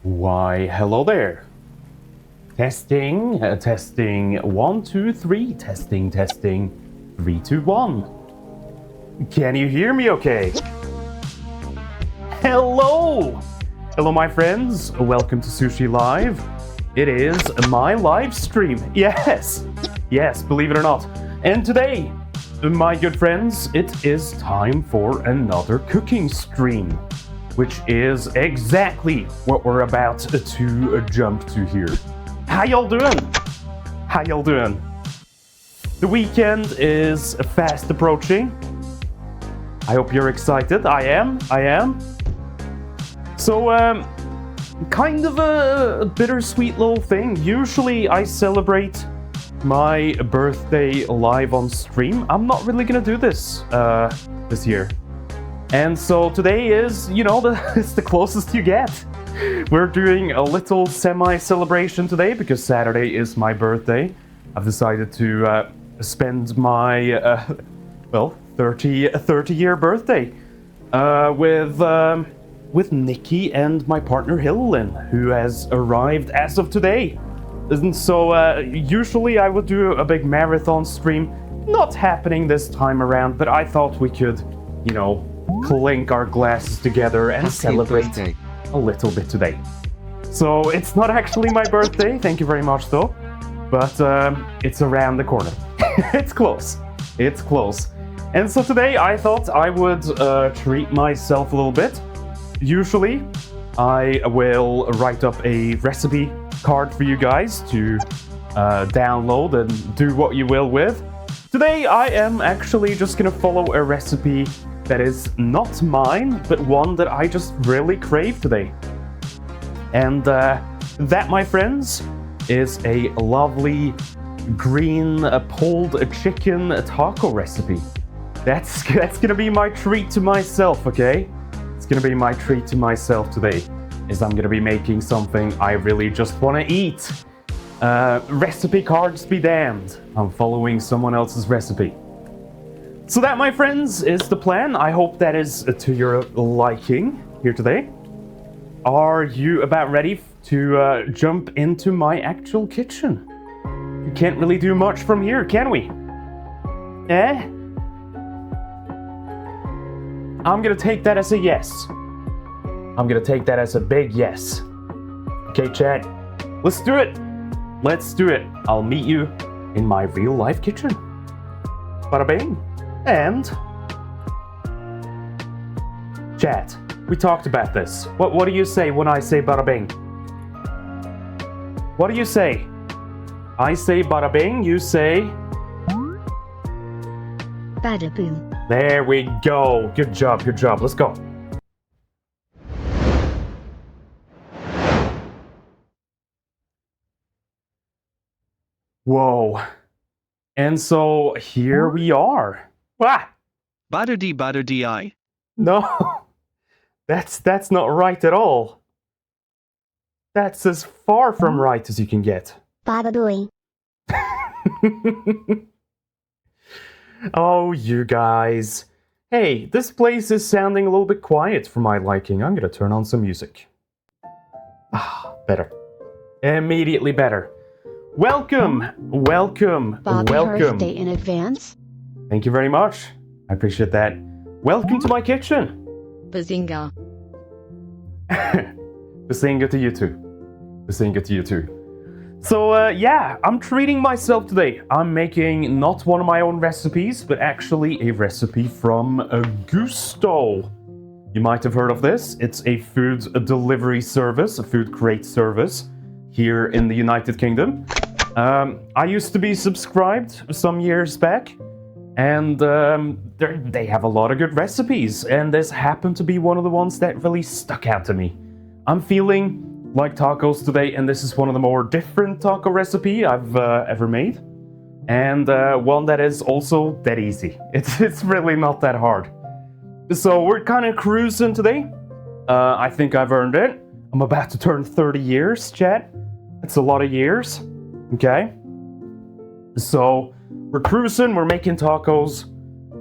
Why, hello there. Testing, testing, 1, 2, 3, testing, 3, 2, 1. Can you hear me okay? Hello! Hello, my friends. Welcome to Sushi Live. It is my live stream. Yes, believe it or not. And today, my good friends, it is time for another cooking stream, which is exactly what we're about to jump to here. How y'all doing? The weekend is fast approaching. I hope you're excited. I am. So, kind of a bittersweet little thing. Usually I celebrate my birthday live on stream. I'm not really gonna do this this year. And so today is, it's the closest you get. We're doing a little semi-celebration today because Saturday is my birthday. I've decided to spend my, 30-year birthday with Nikki and my partner Hillyn, who has arrived as of today. And so usually I would do a big marathon stream. Not happening this time around, but I thought we could, clink our glasses together and celebrate a little bit today. So it's not actually my birthday, thank you very much though, but it's around the corner. It's close. And so today I thought I would treat myself a little bit. Usually I will write up a recipe card for you guys to download and do what you will with. Today I am actually just gonna follow a recipe that is not mine, but one that I just really crave today. And that, my friends, is a lovely green pulled chicken taco recipe. That's gonna be my treat to myself, okay? It's gonna be my treat to myself today, is I'm gonna be making something I really just wanna eat. Recipe cards be damned. I'm following someone else's recipe. So that, my friends, is the plan. I hope that is to your liking here today. Are you about ready to jump into my actual kitchen? We can't really do much from here, can we? I'm gonna take that as a yes. I'm gonna take that as a big yes. Okay, chat, let's do it. I'll meet you in my real life kitchen. Bada bing. And chat, we talked about this. What do you say when I say bada bing? What do you say? I say bada bing, you say bada boom. There we go. Good job. Let's go. Whoa. And so here we are. Ah! Bada I. No, that's not right at all. That's as far from right as you can get. Bada booing. Oh, you guys. Hey, this place is sounding a little bit quiet for my liking. I'm gonna turn on some music. Better. Immediately better. Welcome. Happy birthday in advance. Thank you very much. I appreciate that. Welcome to my kitchen. Bazinga. Bazinga to you too. So, I'm treating myself today. I'm making not one of my own recipes, but actually a recipe from Gusto. You might have heard of this. It's a food delivery service, a food crate service here in the United Kingdom. I used to be subscribed some years back, and they have a lot of good recipes, and this happened to be one of the ones that really stuck out to me. I'm feeling like tacos today, and this is one of the more different taco recipe I've ever made, and one that is also that easy. It's really not that hard. So we're kind of cruising today. I think I've earned it. I'm about to turn 30 years, chat. That's a lot of years. Okay? So we're cruising, we're making tacos,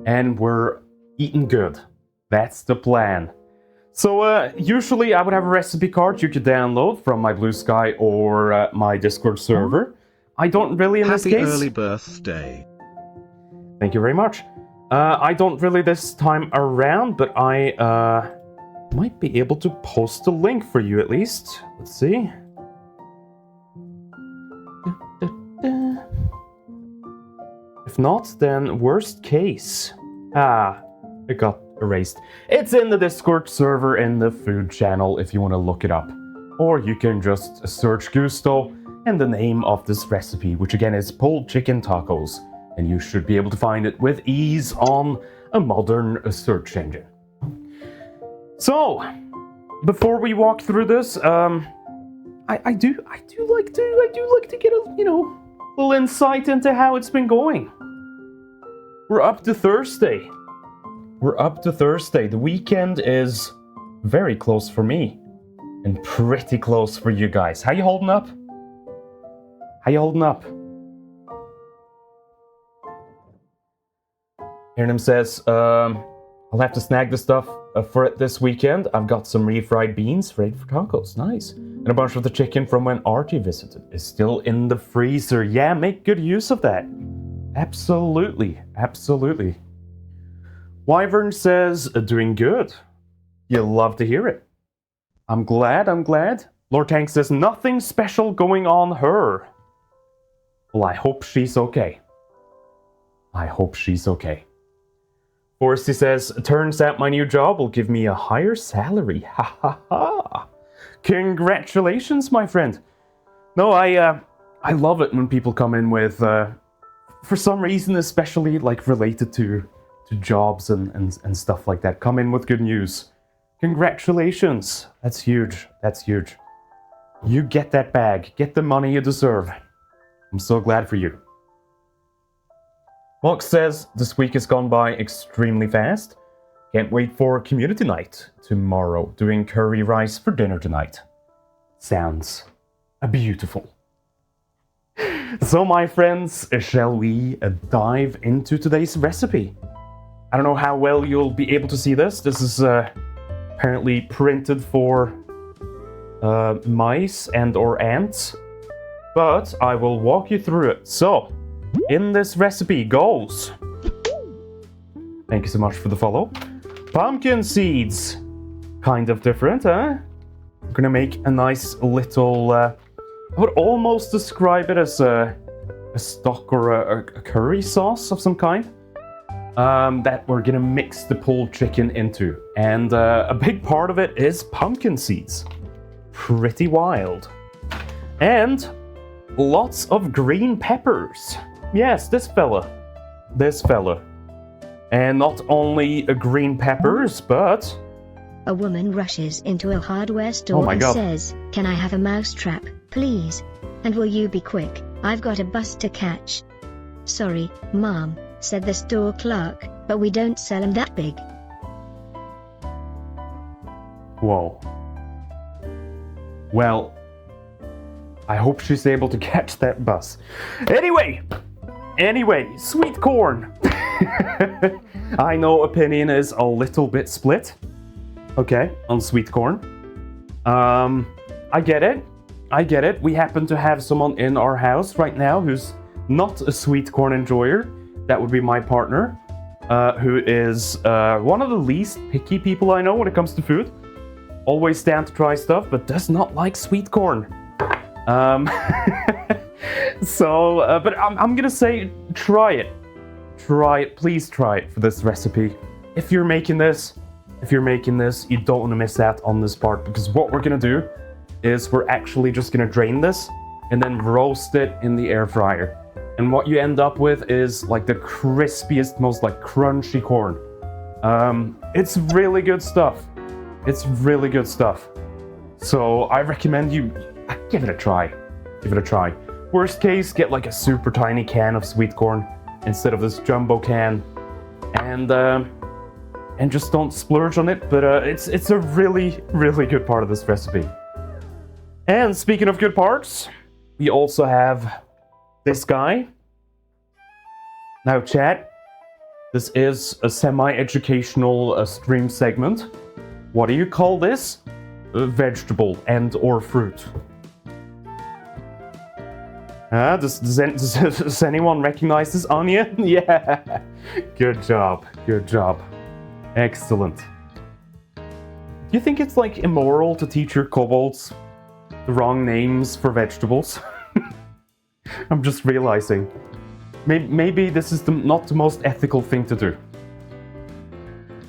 and we're eating good. That's the plan. So usually I would have a recipe card you could download from my Blue Sky or my Discord server. I don't really in this Happy case. early birthday. Thank you very much. I don't really this time around, but I might be able to post a link for you at least. Let's see. If not, then worst case. It got erased. It's in the Discord server in the food channel if you want to look it up. Or you can just search Gusto and the name of this recipe, which again is pulled chicken tacos. And you should be able to find it with ease on a modern search engine. So, before we walk through this, I do like to get a little insight into how it's been going. We're up to Thursday. The weekend is very close for me, and pretty close for you guys. How you holding up? Aaron says, I'll have to snag the stuff for it this weekend. I've got some refried beans ready for tacos. Nice. And a bunch of the chicken from when Archie visited is still in the freezer. Yeah, make good use of that. Absolutely. Wyvern says, doing good. You'll love to hear it. I'm glad. Lord Tank says, nothing special going on her. Well, I hope she's okay. Forsty says, turns out my new job will give me a higher salary. Ha ha ha. Congratulations, my friend. No, I love it when people come in with, for some reason, especially like related to jobs and stuff like that, come in with good news. Congratulations. That's huge. You get that bag. Get the money you deserve. I'm so glad for you. Mox says, this week has gone by extremely fast. Can't wait for community night tomorrow. Doing curry rice for dinner tonight. Sounds beautiful. So my friends, shall we dive into today's recipe? I don't know how well you'll be able to see this. This is apparently printed for mice and or ants. But I will walk you through it. So, in this recipe goes... Thank you so much for the follow. Pumpkin seeds. Kind of different, huh? I'm gonna make a nice little... I would almost describe it as a stock or a curry sauce of some kind. That we're gonna mix the pulled chicken into. And a big part of it is pumpkin seeds. Pretty wild. And lots of green peppers. Yes, this fella. And not only green peppers, but... A woman rushes into a hardware store and says, "Can I have a mousetrap, please? And will you be quick? I've got a bus to catch." "Sorry, ma'am," said the store clerk, "but we don't sell them that big." Whoa. Well, I hope she's able to catch that bus. Anyway, sweet corn. I know opinion is a little bit split. Okay, on sweet corn. I get it. We happen to have someone in our house right now who's not a sweet corn enjoyer. That would be my partner, who is one of the least picky people I know when it comes to food. Always down to try stuff, but does not like sweet corn. But I'm gonna say try it. Please try it for this recipe. If you're making this, you don't want to miss out on this part, because what we're gonna do is we're actually just gonna drain this and then roast it in the air fryer. And what you end up with is like the crispiest, most like crunchy corn. It's really good stuff. So I recommend you give it a try. Worst case, get like a super tiny can of sweet corn instead of this jumbo can, and just don't splurge on it. But it's a really good part of this recipe. And speaking of good parts, we also have this guy. Now, chat, this is a semi-educational stream segment. What do you call this? A vegetable and or fruit. Does anyone recognize this onion? Yeah. Good job. Good job. Excellent. Do you think it's like immoral to teach your kobolds the wrong names for vegetables? I'm just realizing. Maybe this is not the most ethical thing to do.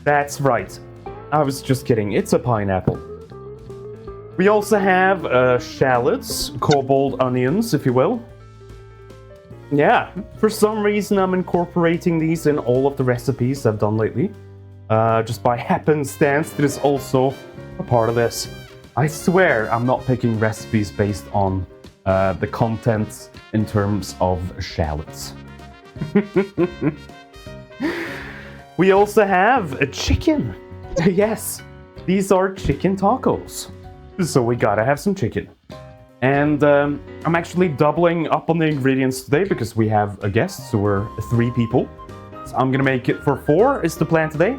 That's right. I was just kidding. It's a pineapple. We also have shallots, kobold onions, if you will. Yeah, for some reason I'm incorporating these in all of the recipes I've done lately. Just by happenstance, that is also a part of this. I swear I'm not picking recipes based on the contents in terms of shallots. We also have a chicken. Yes, these are chicken tacos. So we gotta have some chicken. And I'm actually doubling up on the ingredients today because we have a guest, so we're 3 people. So I'm gonna make it for 4 is the plan today.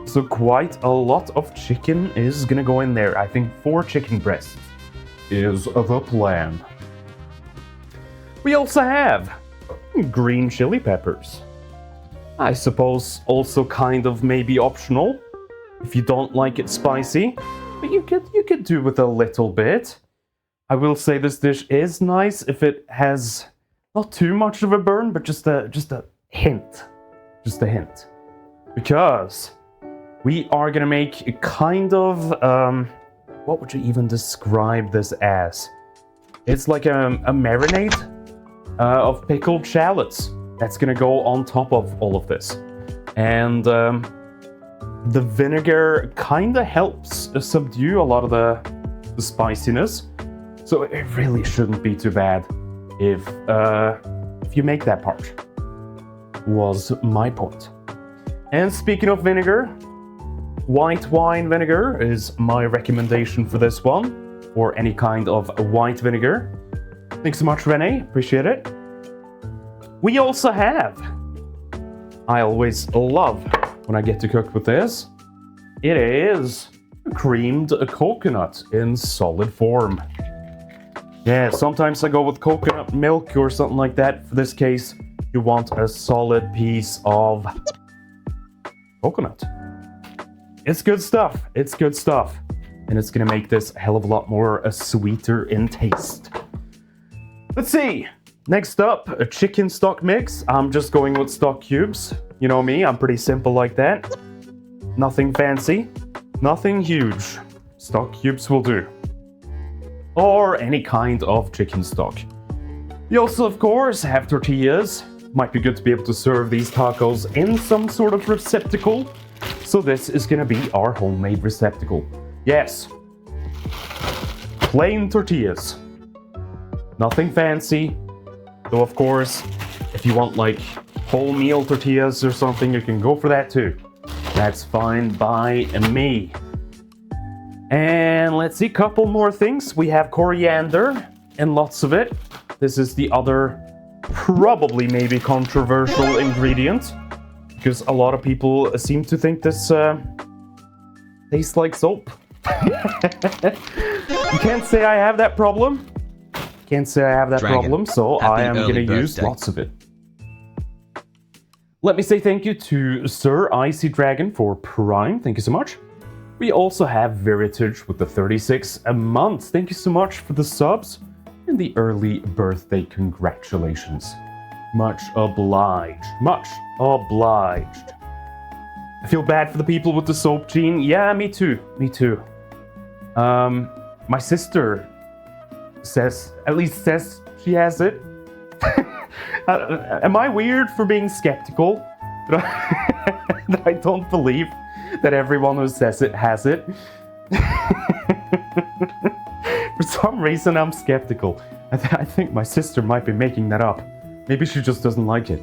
So quite a lot of chicken is gonna go in there. I think 4 chicken breasts is the plan. We also have green chili peppers. I suppose also kind of maybe optional if you don't like it spicy, but you could do with a little bit. I will say this dish is nice if it has not too much of a burn, but just a hint. Just a hint. Because we are gonna make a kind of, what would you even describe this as? It's like a marinade of pickled shallots that's gonna go on top of all of this. And the vinegar kinda helps subdue a lot of the spiciness. So it really shouldn't be too bad if you make that part, was my point. And speaking of vinegar, white wine vinegar is my recommendation for this one, or any kind of white vinegar. Thanks so much, Renee, appreciate it. We also have, I always love when I get to cook with this, it is creamed coconut in solid form. Yeah, sometimes I go with coconut milk or something like that. For this case, you want a solid piece of coconut. It's good stuff. It's good stuff. And it's gonna make this a hell of a lot more sweeter in taste. Let's see. Next up, a chicken stock mix. I'm just going with stock cubes. You know me, I'm pretty simple like that. Nothing fancy, nothing huge. Stock cubes will do. Or any kind of chicken stock. You also, of course, have tortillas. Might be good to be able to serve these tacos in some sort of receptacle. So this is gonna be our homemade receptacle. Yes. Plain tortillas. Nothing fancy. Though, of course, if you want like wholemeal tortillas or something, you can go for that too. That's fine by me. And let's see, couple more things. We have coriander and lots of it. This is the other probably maybe controversial ingredient because a lot of people seem to think this tastes like soap. You can't say I have that problem. Can't say I have that problem, so I am going to use lots of it. Let me say thank you to Sir Icy Dragon for Prime. Thank you so much. We also have Veritage with the 36 a month. Thank you so much for the subs and the early birthday congratulations. Much obliged. Much obliged. I feel bad for the people with the soap gene. Yeah, me too. Me too. My sister says she has it. Am I weird for being skeptical? That I don't believe that everyone who says it has it. For some reason, I'm skeptical. I think my sister might be making that up. Maybe she just doesn't like it.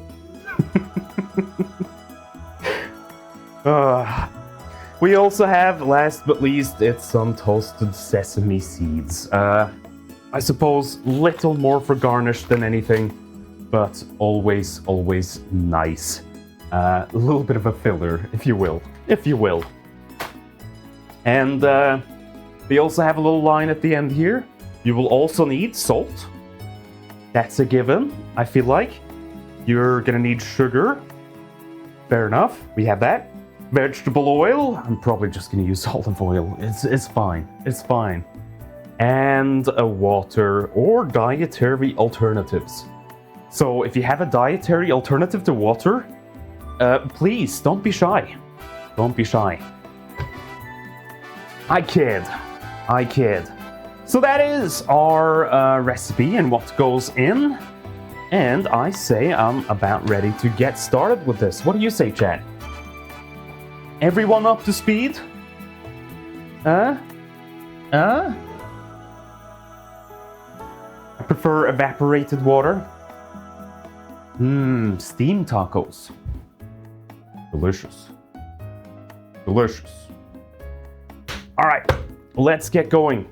We also have, last but least, it's some toasted sesame seeds. I suppose little more for garnish than anything, but always nice. A little bit of a filler, if you will. And we also have a little line at the end here. You will also need salt. That's a given, I feel like. You're gonna need sugar. Fair enough, we have that. Vegetable oil. I'm probably just gonna use olive oil. It's fine. It's fine. And a water or dietary alternatives. So if you have a dietary alternative to water, please don't be shy. Don't be shy. I kid. So that is our recipe and what goes in. And I say I'm about ready to get started with this. What do you say, chat? Everyone up to speed? I prefer evaporated water. Steamed tacos. Delicious. Alright, let's get going.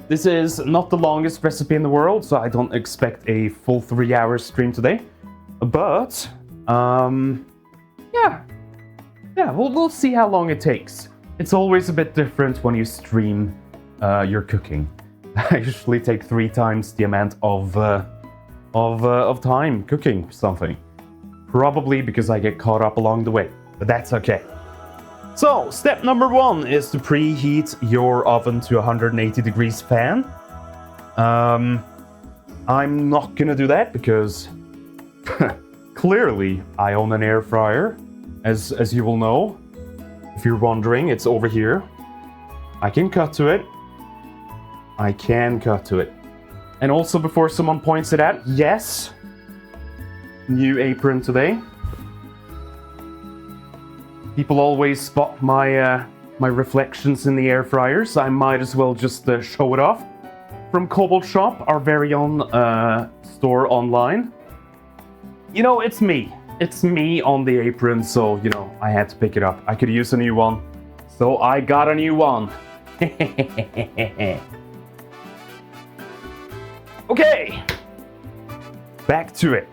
This is not the longest recipe in the world, so I don't expect a full 3-hour stream today. But, yeah, we'll see how long it takes. It's always a bit different when you stream your cooking. I usually take 3 times the amount of time cooking something. Probably because I get caught up along the way, but that's okay. So, step number 1 is to preheat your oven to 180 degrees fan. I'm not gonna do that because clearly I own an air fryer, as you will know. If you're wondering, it's over here. I can cut to it. And also, before someone points it out, yes, new apron today. People always spot my reflections in the air fryer, so I might as well just show it off. From Cobalt Shop, our very own store online. You know, it's me. It's me on the apron, so, you know, I had to pick it up. I could use a new one, so I got a new one. Okay, back to it.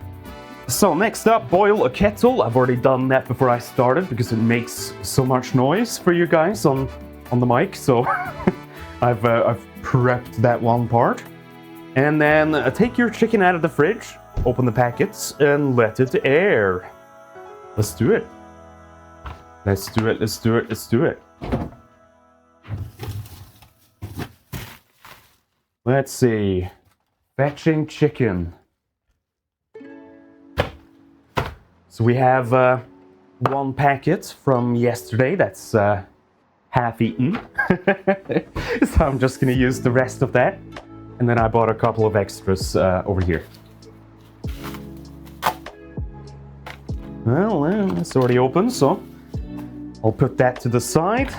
So next up, boil a kettle. I've already done that before I started because it makes so much noise for you guys on the mic. So I've prepped that one part. And then take your chicken out of the fridge, open the packets, and let it air. Let's do it. Let's do it. Let's see. Fetching chicken. So we have 1 packet from yesterday that's half eaten. So I'm just gonna use the rest of that. And then I bought a couple of extras over here. Well, it's already open, so I'll put that to the side.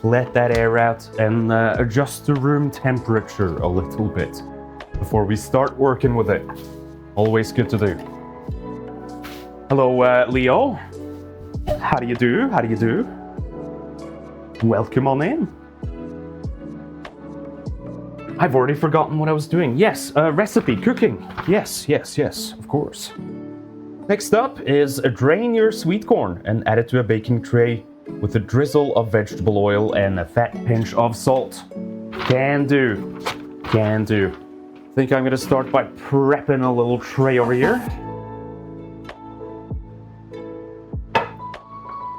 Let that air out and adjust the room temperature a little bit before we start working with it. Always good to do. Hello, Leo. How do you do? Welcome on in. I've already forgotten what I was doing. Yes, recipe, cooking. Yes, of course. Next up is drain your sweet corn and add it to a baking tray with a drizzle of vegetable oil and a fat pinch of salt. Can do. I think I'm gonna start by prepping a little tray over here.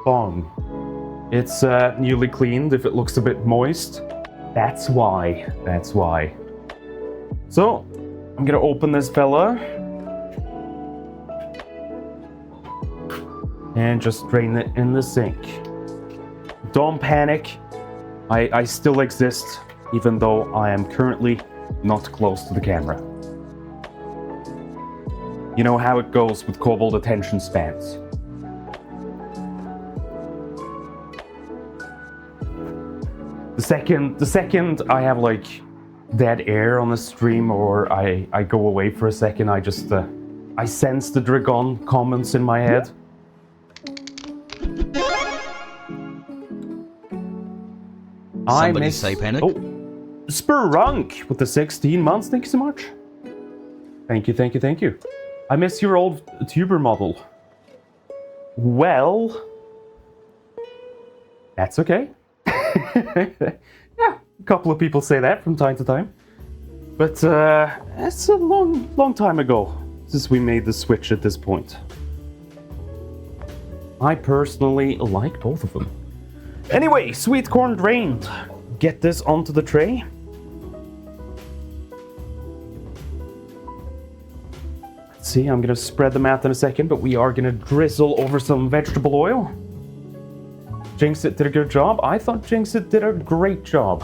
Bong. It's newly cleaned if it looks a bit moist. That's why. So, I'm gonna open this fella. And just drain it in the sink. Don't panic. I still exist, even though I am currently not close to the camera. You know how it goes with Cobalt attention spans. The second I have like dead air on the stream or I go away for a second, I just I sense the Dragon comments in my head. Somebody say panic. Oh, Spurunk with the 16 months. Thank you so much. Thank you, thank you, thank you. I miss your old tuber model. Well, that's okay. Yeah, a couple of people say that from time to time. But it's a long time ago since we made the switch at this point. I personally like both of them. Anyway, sweet corn drained. Get this onto the tray. Let's see, I'm gonna spread them out in a second, but we are gonna drizzle over some vegetable oil. Jinxit did a good job. I thought Jinxit did a great job.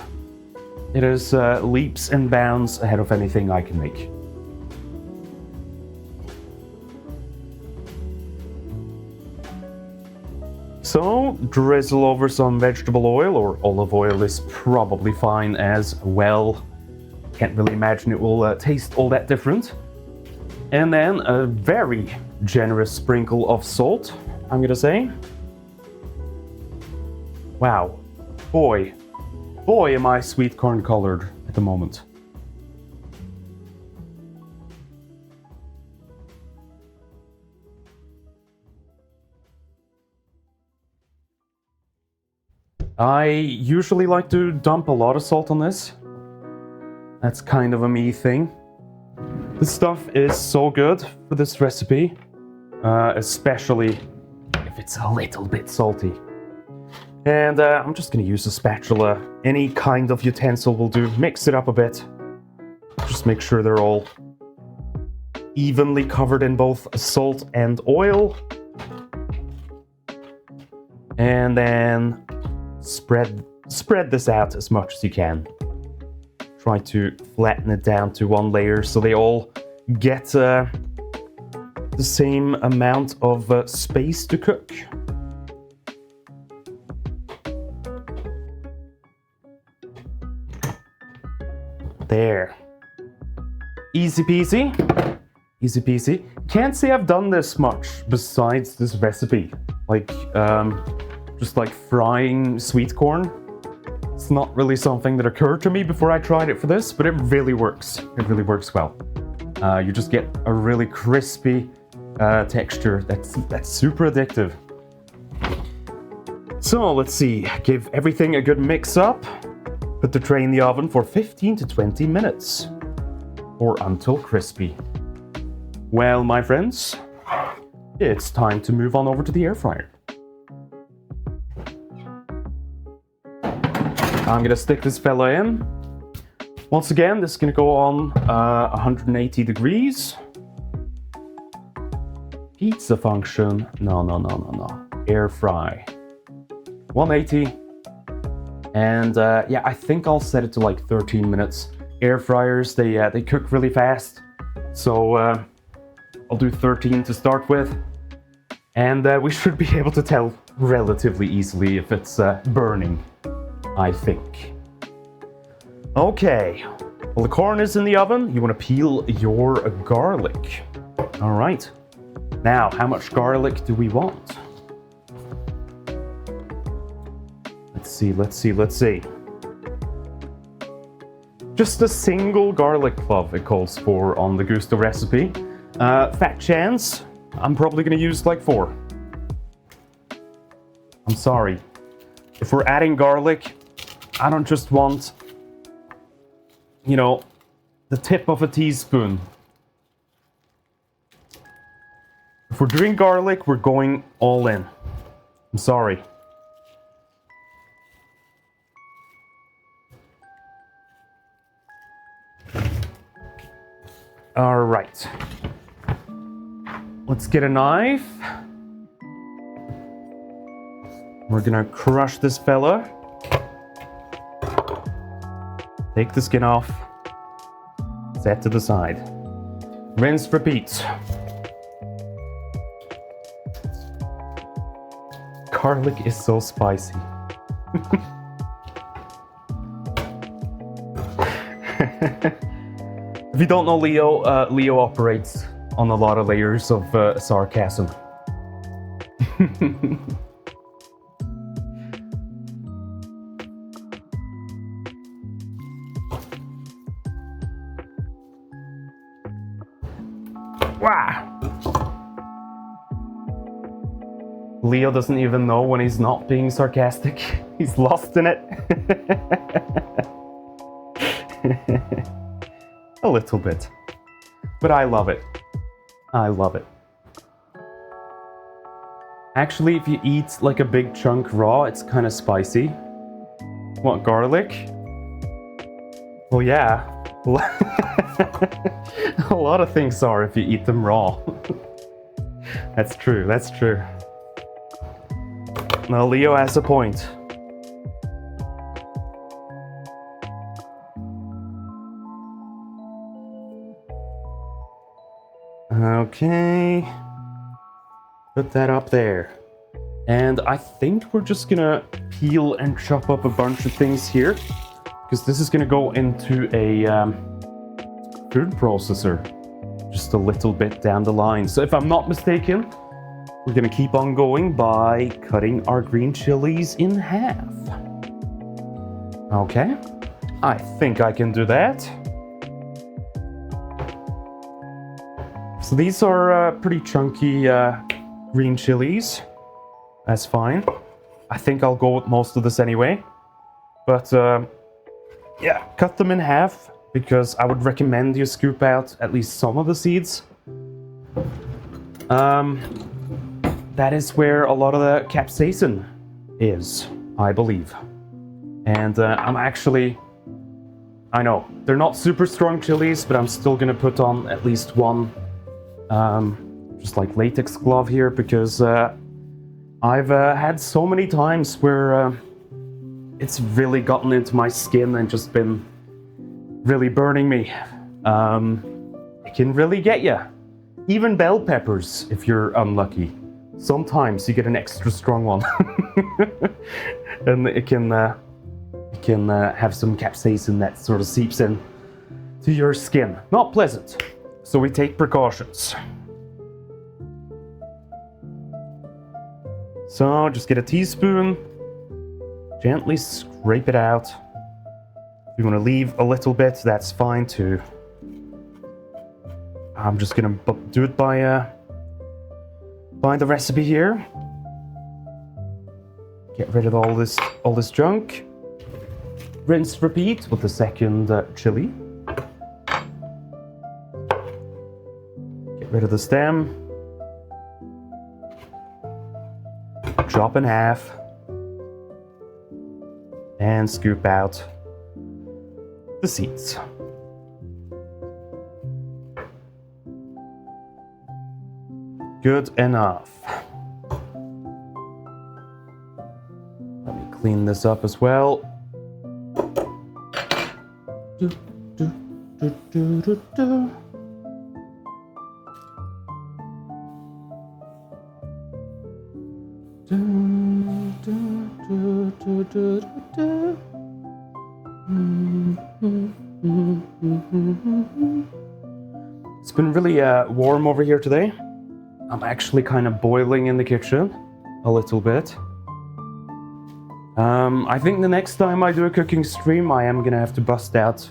It is leaps and bounds ahead of anything I can make. So, drizzle over some vegetable oil, or olive oil is probably fine as well. Can't really imagine it will taste all that different. And then a very generous sprinkle of salt, I'm gonna say. Wow. Boy, am I sweet corn colored at the moment. I usually like to dump a lot of salt on this. That's kind of a me thing. This stuff is so good for this recipe, especially if it's a little bit salty. And I'm just going to use a spatula. Any kind of utensil will do. Mix it up a bit. Just make sure they're all evenly covered in both salt and oil. And then spread this out as much as you can. Try to flatten it down to one layer so they all get the same amount of space to cook. There. Easy peasy. Easy peasy. Can't say I've done this much besides this recipe. Like, just like frying sweet corn. It's not really something that occurred to me before I tried it for this, but it really works. It really works well. You just get a really crispy texture that's super addictive. So let's see, give everything a good mix up. Put the tray in the oven for 15 to 20 minutes, or until crispy. Well, my friends, it's time to move on over to the air fryer. I'm gonna stick this fella in. Once again, this is gonna go on 180 degrees. Pizza function, no. Air fry. 180. And yeah, I think I'll set it to like 13 minutes. Air fryers, they cook really fast. So I'll do 13 to start with. And we should be able to tell relatively easily if it's burning, I think. Okay, well, the corn is in the oven. You want to peel your garlic. All right. Now, how much garlic do we want? Let's see. Just a single garlic clove it calls for on the Gusto recipe. Fat chance, I'm probably going to use like 4. I'm sorry. If we're adding garlic, I don't just want, the tip of a teaspoon. If we're doing garlic, we're going all in. I'm sorry. All right. Let's get a knife. We're gonna crush this fella. Take the skin off. Set to the side. Rinse, repeat. Garlic is so spicy. If you don't know Leo, Leo operates on a lot of layers of sarcasm. Wow. Leo doesn't even know when he's not being sarcastic. He's lost in it. A little bit. But I love it. I love it. Actually, if you eat like a big chunk raw, it's kind of spicy. Want garlic? Well, yeah. A lot of things are if you eat them raw. That's true, that's true. Now, Leo has a point. Okay. Put that up there. And I think we're just gonna peel and chop up a bunch of things here, because this is gonna go into a food processor just a little bit down the line. So if I'm not mistaken, we're gonna keep on going by cutting our green chilies in half. Okay, I think I can do that. So these are pretty chunky green chilies. That's fine. I think I'll go with most of this anyway. But yeah, cut them in half, because I would recommend you scoop out at least some of the seeds. That is where a lot of the capsaicin is, I believe. And I know, they're not super strong chilies, but I'm still gonna put on at least one just like latex glove here, because I've had so many times where it's really gotten into my skin and just been really burning me. It can really get you. Even bell peppers, if you're unlucky. Sometimes you get an extra strong one. And it can have some capsaicin that sort of seeps in to your skin. Not pleasant. So we take precautions. So just get a teaspoon, gently scrape it out. If you want to leave a little bit, that's fine too. I'm just gonna do it by the recipe here. Get rid of all this junk. Rinse, repeat with the second chili. Get rid of the stem. Chop in half. And scoop out the seeds. Good enough. Let me clean this up as well. It's been really warm over here today. I'm actually kind of boiling in the kitchen a little bit. I think the next time I do a cooking stream, I am gonna have to bust out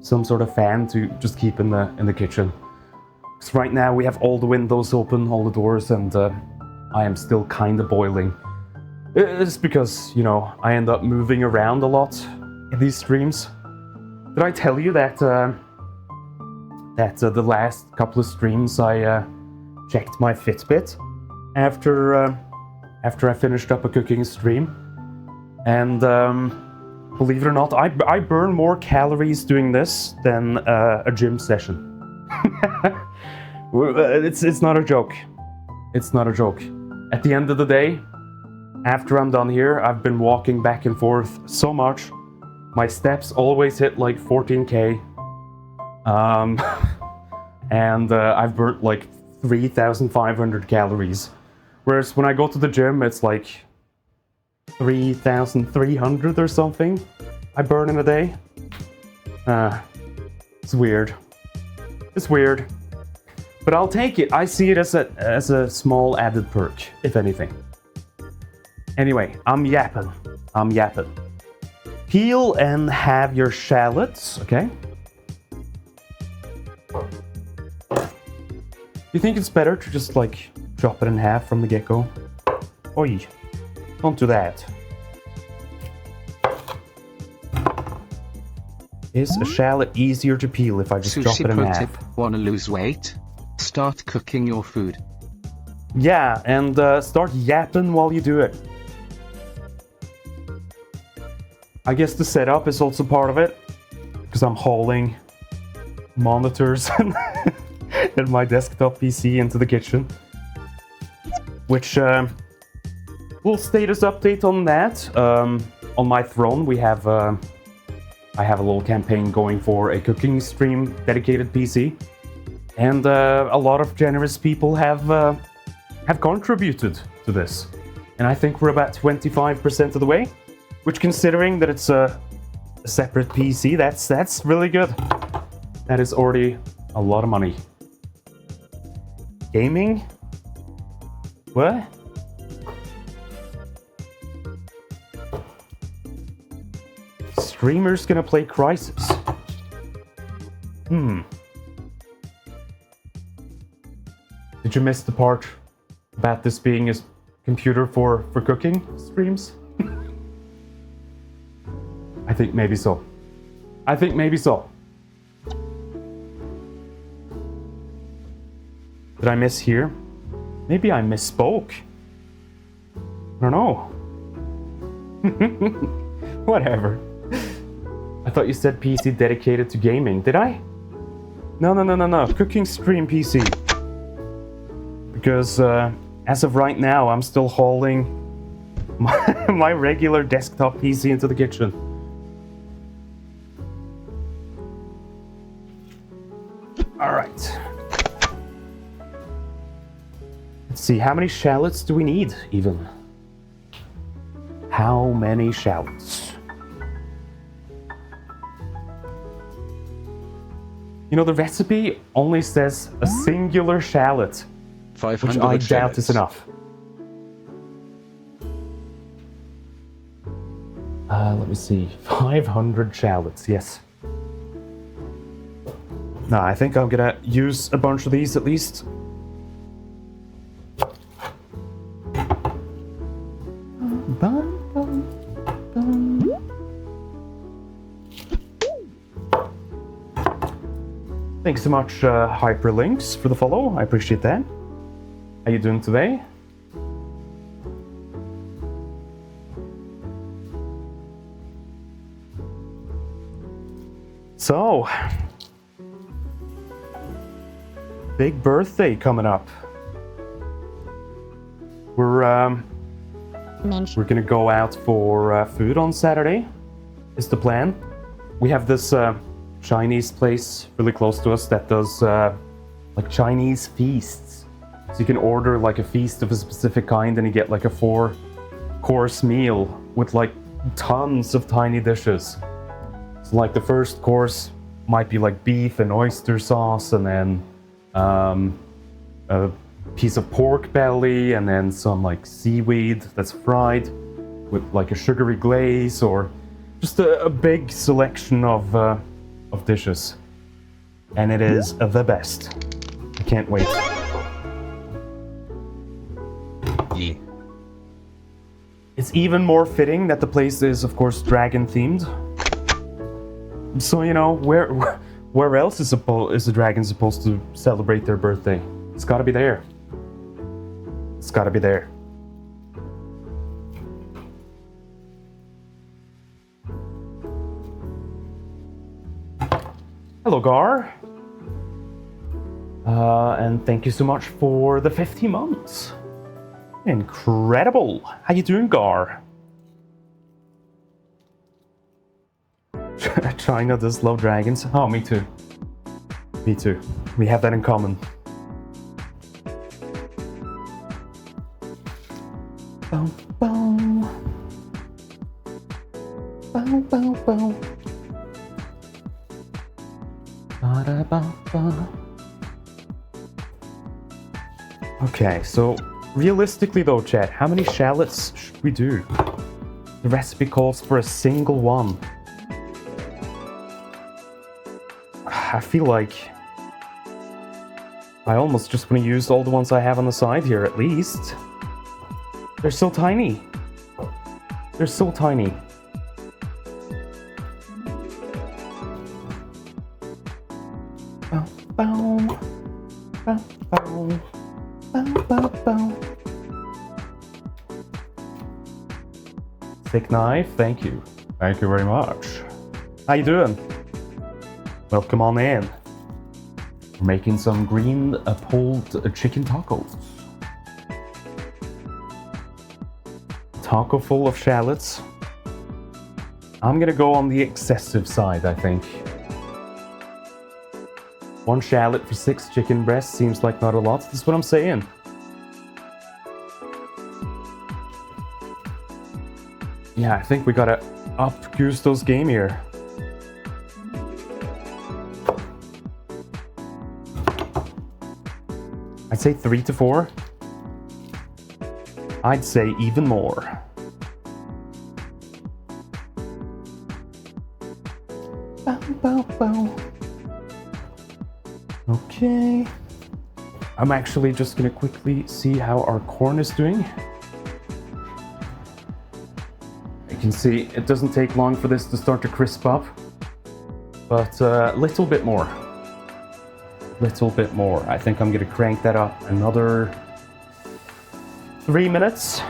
some sort of fan to just keep in the kitchen. Because right now we have all the windows open, all the doors, and I am still kind of boiling. It's because, you know, I end up moving around a lot in these streams. Did I tell you that the last couple of streams I checked my Fitbit after I finished up a cooking stream, and believe it or not, I burn more calories doing this than a gym session. It's not a joke. It's not a joke. At the end of the day, after I'm done here, I've been walking back and forth so much. My steps always hit like 14K. And I've burnt like 3,500 calories. Whereas when I go to the gym, it's like 3,300 or something I burn in a day. It's weird. It's weird. But I'll take it. I see it as a small added perk, if anything. Anyway, I'm yapping. Peel and have your shallots, okay? you think it's better to just like chop it in half from the get-go? Oi, don't do that. Is a shallot easier to peel if I just chop it in Sushi pro half? tip, wanna lose weight? Start cooking your food. Yeah, and start yapping while you do it. I guess the setup is also part of it, because I'm hauling monitors and my desktop PC into the kitchen. Which, little status update on that. On my throne, we have, I have a little campaign going for a cooking stream dedicated PC. And a lot of generous people have contributed to this. And I think we're about 25% of the way, which considering that it's a separate PC, that's really good. That is already a lot of money. Gaming? What? Streamers gonna play Crysis. Did you miss the part about this being a computer for cooking streams? I think maybe so. I think maybe so. Did I miss here? Maybe I misspoke. I don't know. Whatever. I thought you said PC dedicated to gaming. Did I? No. Cooking stream PC. Because as of right now, I'm still hauling my regular desktop PC into the kitchen. All right. Let's see, how many shallots do we need, even? How many shallots? You know, the recipe only says a singular shallot, 500 which I doubt shallots. is enough. Let me see, 500 shallots, yes. No, I think I'm gonna use a bunch of these at least. Thanks so much, Hyperlinks, for the follow. I appreciate that. How you doing today? So, big birthday coming up. We're gonna go out for food on Saturday, is the plan. We have this Chinese place really close to us that does like Chinese feasts. So you can order like a feast of a specific kind and you get like a 4-course meal with like tons of tiny dishes. So like the first course might be like beef and oyster sauce, and then a piece of pork belly, and then some like seaweed that's fried with like a sugary glaze, or just a big selection of dishes. And it is the best. I can't wait. Yeah. It's even more fitting that the place is, of course, dragon themed. So, you know, where else is the dragon supposed to celebrate their birthday? It's gotta be there. It's gotta be there. Hello, Gar. And thank you so much for the 50 months. Incredible. How you doing, Gar? China does love dragons. Oh, me too. Me too. We have that in common. Bow, bow. Bow, bow, bow. Ba-da-ba-ba. Okay, so realistically though, chat, how many shallots should we do? The recipe calls for a single one. I feel like I almost just want to use all the ones I have on the side here, at least. They're so tiny. They're so tiny. Bow, bow. Bow, bow. Bow, bow, bow. Thick knife, thank you. Thank you very much. How you doing? Welcome on in. We're making some green pulled chicken tacos. Taco full of shallots. I'm gonna go on the excessive side, I think. 1 shallot for 6 chicken breasts seems like not a lot. That's what I'm saying. Yeah, I think we gotta up Gusto's game here. I'd say 3 to 4. I'd say even more. Bow, bow, bow. Okay. I'm actually just gonna quickly see how our corn is doing. You can see it doesn't take long for this to start to crisp up, but a little bit more. Little bit more. I think I'm gonna crank that up another 3 minutes.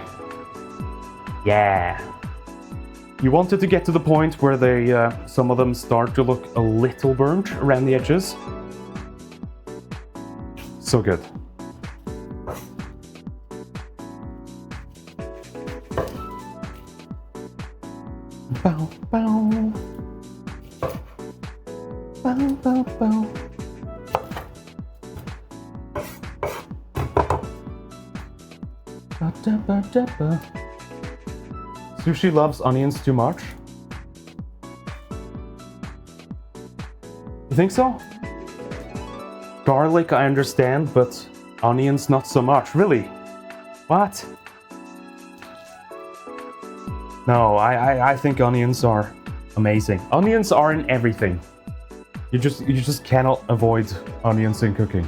Yeah. You wanted to get to the point where they, some of them start to look a little burnt around the edges. So good. Bow, bow. Bow, bow, bow. Ba-da-ba-da-ba. Sushi loves onions too much. You think so? Garlic, I understand, but onions not so much. Really? What? No, I think onions are amazing. Onions are in everything. You just cannot avoid onions in cooking.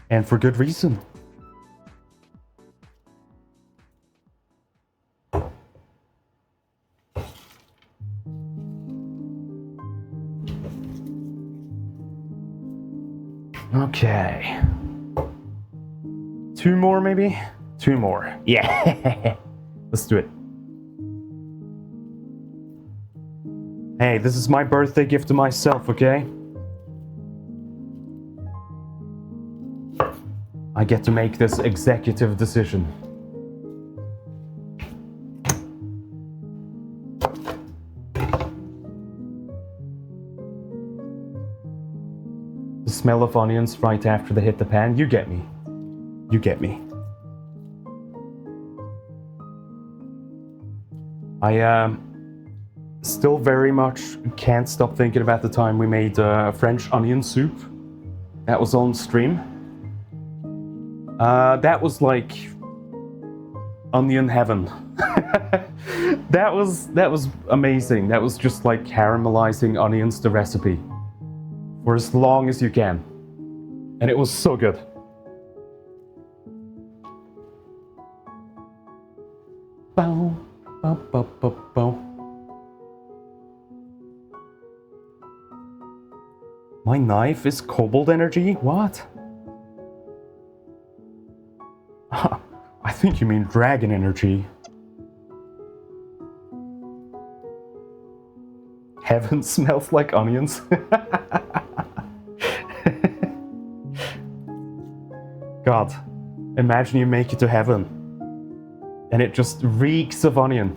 And for good reason. Okay. 2 more maybe? 2 more. Yeah. Let's do it. Hey, this is my birthday gift to myself, okay? I get to make this executive decision. The smell of onions right after they hit the pan, you get me. You get me. I still very much can't stop thinking about the time we made French onion soup. That was on stream. That was like onion heaven. That was amazing. That was just like caramelizing onions to recipe for as long as you can. And it was so good. Bow, bow, bow, bow, bow. My knife is cobalt energy? What? I think you mean dragon energy. Heaven smells like onions. God, imagine you make it to heaven and it just reeks of onion.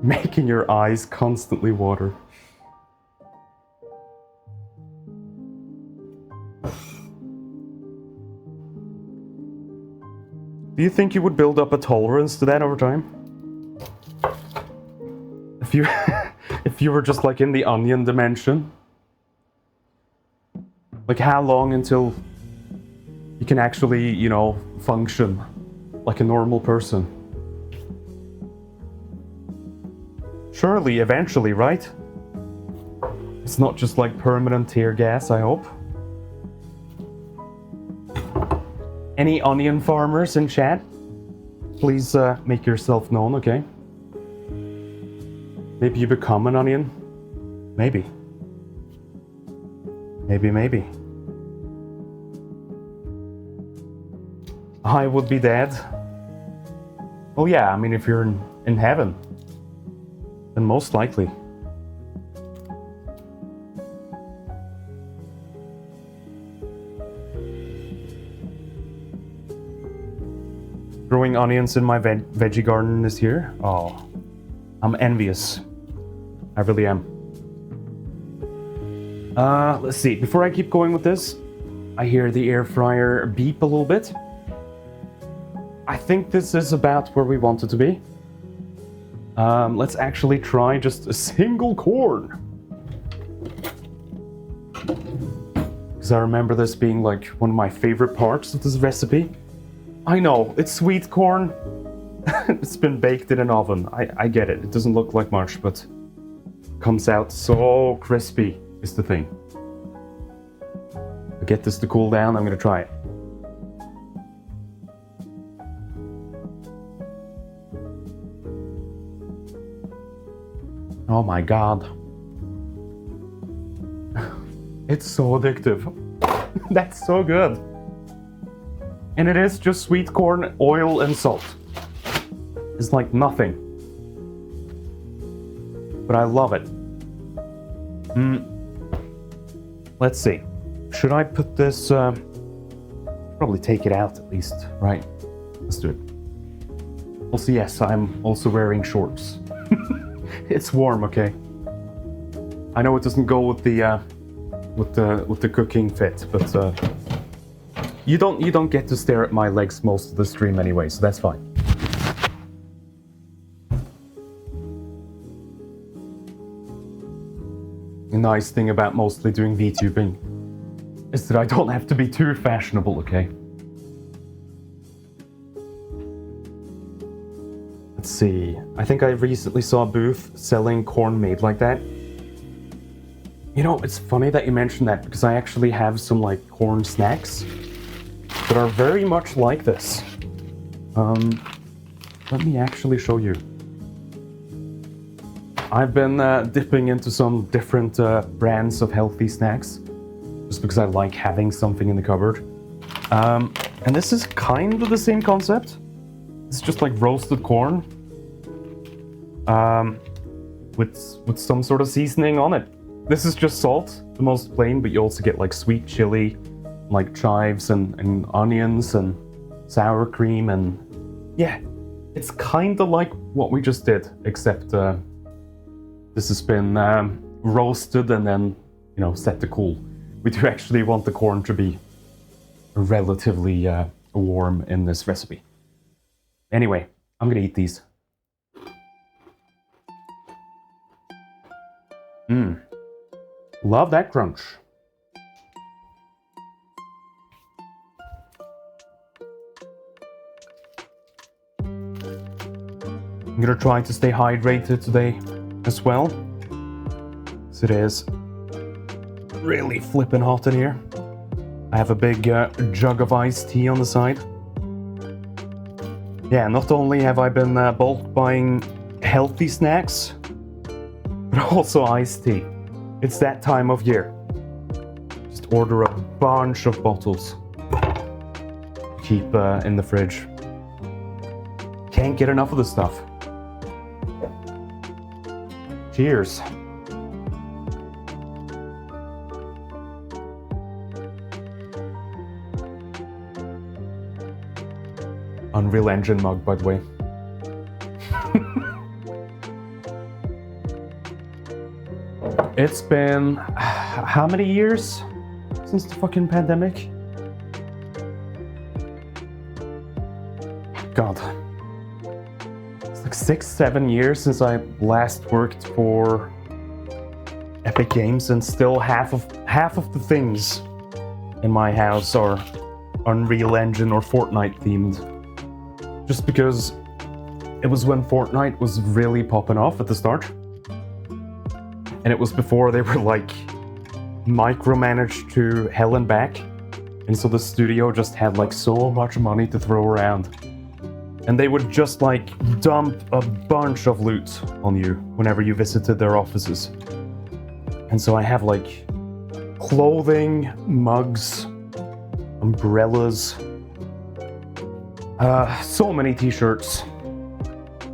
Making your eyes constantly water. Do you think you would build up a tolerance to that over time? If you were just like in the onion dimension? Like how long until you can actually, you know, function like a normal person. Surely, eventually, right? It's not just like permanent tear gas, I hope. Any onion farmers in chat? Please make yourself known, okay? Maybe you become an onion? Maybe. Maybe. I would be dead. Oh yeah, I mean, if you're in heaven, then most likely. Growing onions in my veggie garden this year. Oh, I'm envious. I really am. Let's see. Before I keep going with this, I hear the air fryer beep a little bit. I think this is about where we want it to be. Let's actually try just a single corn. Because I remember this being like one of my favorite parts of this recipe. I know, it's sweet corn. It's been baked in an oven. I get it. It doesn't look like much, but comes out so crispy is the thing. I'll get this to cool down. I'm gonna try it. Oh my god. It's so addictive. That's so good. And it is just sweet corn, oil, and salt. It's like nothing. But I love it. Let's see. Should I put this... probably take it out at least. Right. Let's do it. Also, yes, I'm also wearing shorts. It's warm, okay? I know it doesn't go with the cooking fit, but you don't get to stare at my legs most of the stream anyway, so that's fine. The nice thing about mostly doing VTubing is that I don't have to be too fashionable, okay? Let's see. I think I recently saw a booth selling corn made like that. You know, it's funny that you mentioned that because I actually have some like corn snacks that are very much like this. Let me actually show you. I've been dipping into some different brands of healthy snacks just because I like having something in the cupboard. And this is kind of the same concept. It's just like roasted corn with some sort of seasoning on it. This is just salt, the most plain, but you also get like sweet chili, like chives and onions and sour cream, and yeah, it's kind of like what we just did, except this has been roasted and then, you know, set to cool. We do actually want the corn to be relatively warm in this recipe. Anyway, I'm gonna eat these. Love that crunch. I'm gonna try to stay hydrated today as well, so it is really flippin' hot in here. I have a big jug of iced tea on the side. Yeah, not only have I been bulk buying healthy snacks, but also iced tea. It's that time of year. Just order a bunch of bottles. Keep in the fridge. Can't get enough of this stuff. Cheers. Unreal Engine mug, by the way. It's been how many years since the fucking pandemic? God. It's like 6-7 years since I last worked for Epic Games, and still half of the things in my house are Unreal Engine or Fortnite themed. just because it was when Fortnite was really popping off at the start. And it was before they were like micromanaged to hell and back. And so the studio just had like so much money to throw around. And they would just like dump a bunch of loot on you whenever you visited their offices. And so I have like clothing, mugs, umbrellas, so many t-shirts,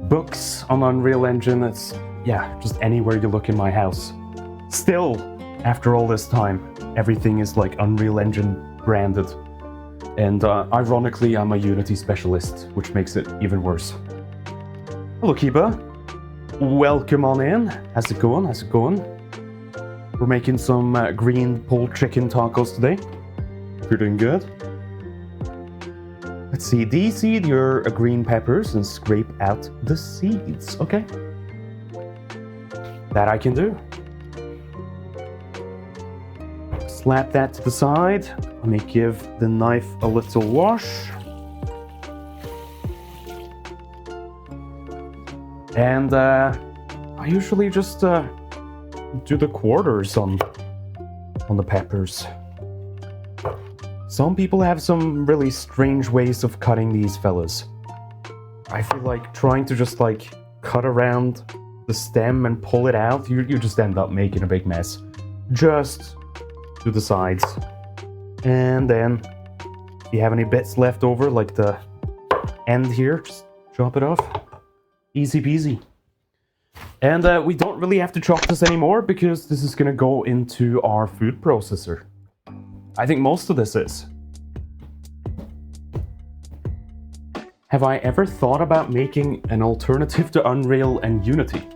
books on Unreal Engine. It's, yeah, just anywhere you look in my house. Still, after all this time, everything is like Unreal Engine branded. And ironically, I'm a Unity specialist, which makes it even worse. Hello, Kiba. Welcome on in. How's it going? How's it going? We're making some green pulled chicken tacos today. You're doing good. Let's see, de-seed your green peppers and scrape out the seeds. Okay. That I can do. Slap that to the side. Let me give the knife a little wash. And I usually just do the quarters on the peppers. Some people have some really strange ways of cutting these fellas. I feel like trying to just like cut around the stem and pull it out, you just end up making a big mess. Just do the sides. And then if you have any bits left over, like the end here, just chop it off. Easy peasy. And we don't really have to chop this anymore because this is gonna go into our food processor. I think most of this is. Have I ever thought about making an alternative to Unreal and Unity?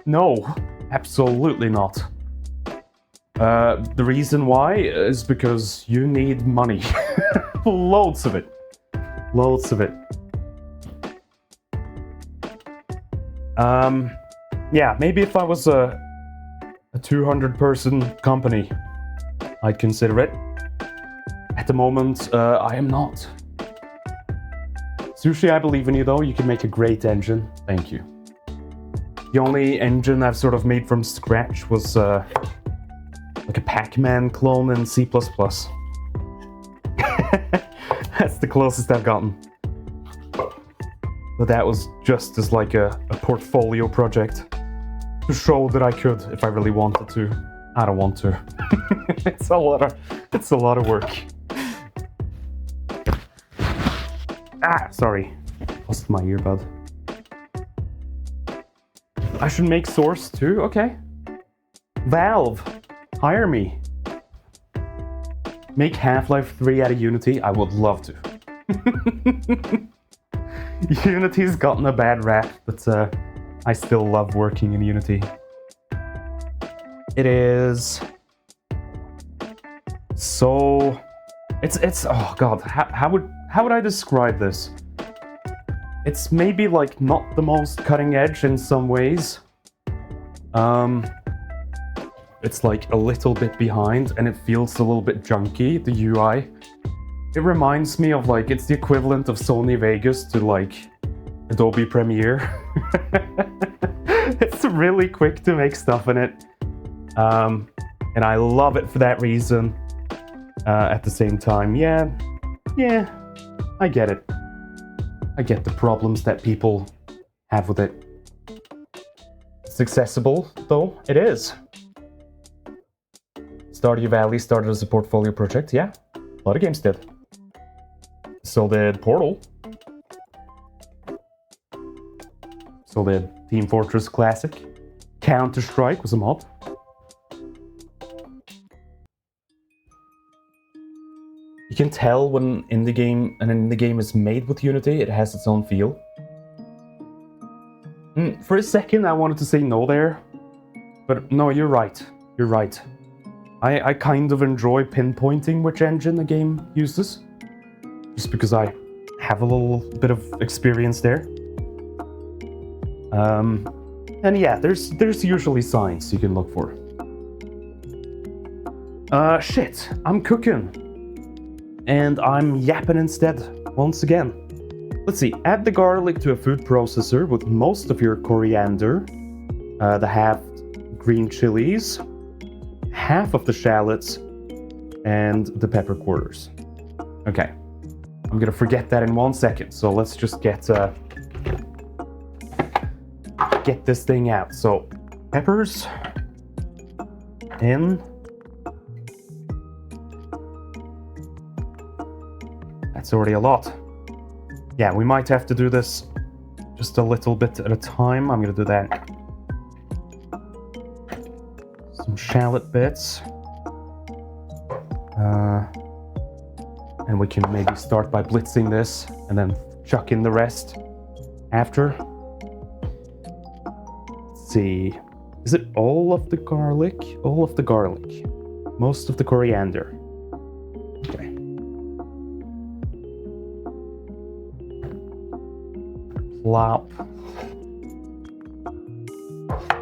No, absolutely not. The reason why is because you need money. Loads of it. Loads of it. Yeah, maybe if I was a 200-person company, I'd consider it. At the moment, I am not. Sushi, I believe in you though. You can make a great engine. Thank you. The only engine I've sort of made from scratch was like a Pac-Man clone in C++. That's the closest I've gotten. But that was just as like a portfolio project to show that I could if I really wanted to. I don't want to. It's a lot of work. Ah, sorry. Lost my earbud. I should make Source too? Okay. Valve, hire me. Make Half-Life 3 out of Unity? I would love to. Unity's gotten a bad rap, but I still love working in Unity. It is so it's oh god, how would I describe this? It's maybe like not the most cutting edge in some ways. It's like a little bit behind and it feels a little bit junky, the UI. It reminds me of like, it's the equivalent of Sony Vegas to like Adobe Premiere. It's really quick to make stuff in it. And I love it for that reason. At the same time, yeah, I get it. I get the problems that people have with it. It's accessible, though, it is. Stardew Valley started as a portfolio project, yeah. A lot of games did. So did Portal. So did Team Fortress Classic. Counter-Strike was a mod. You can tell when an indie game is made with Unity, it has its own feel. For a second I wanted to say no there, but no, you're right. You're right. I kind of enjoy pinpointing which engine a game uses, just because I have a little bit of experience there. And yeah, there's usually signs you can look for. Shit, I'm cooking. And I'm yapping instead, once again. Let's see, add the garlic to a food processor with most of your coriander, the halved green chilies, half of the shallots, and the pepper quarters. Okay, I'm gonna forget that in 1 second, so let's just get this thing out. So, peppers in. That's already a lot. Yeah, we might have to do this just a little bit at a time. I'm gonna do that. Some shallot bits. And we can maybe start by blitzing this and then chuck in the rest after. Let's see. Is it all of the garlic? All of the garlic. Most of the coriander. Okay. Plop.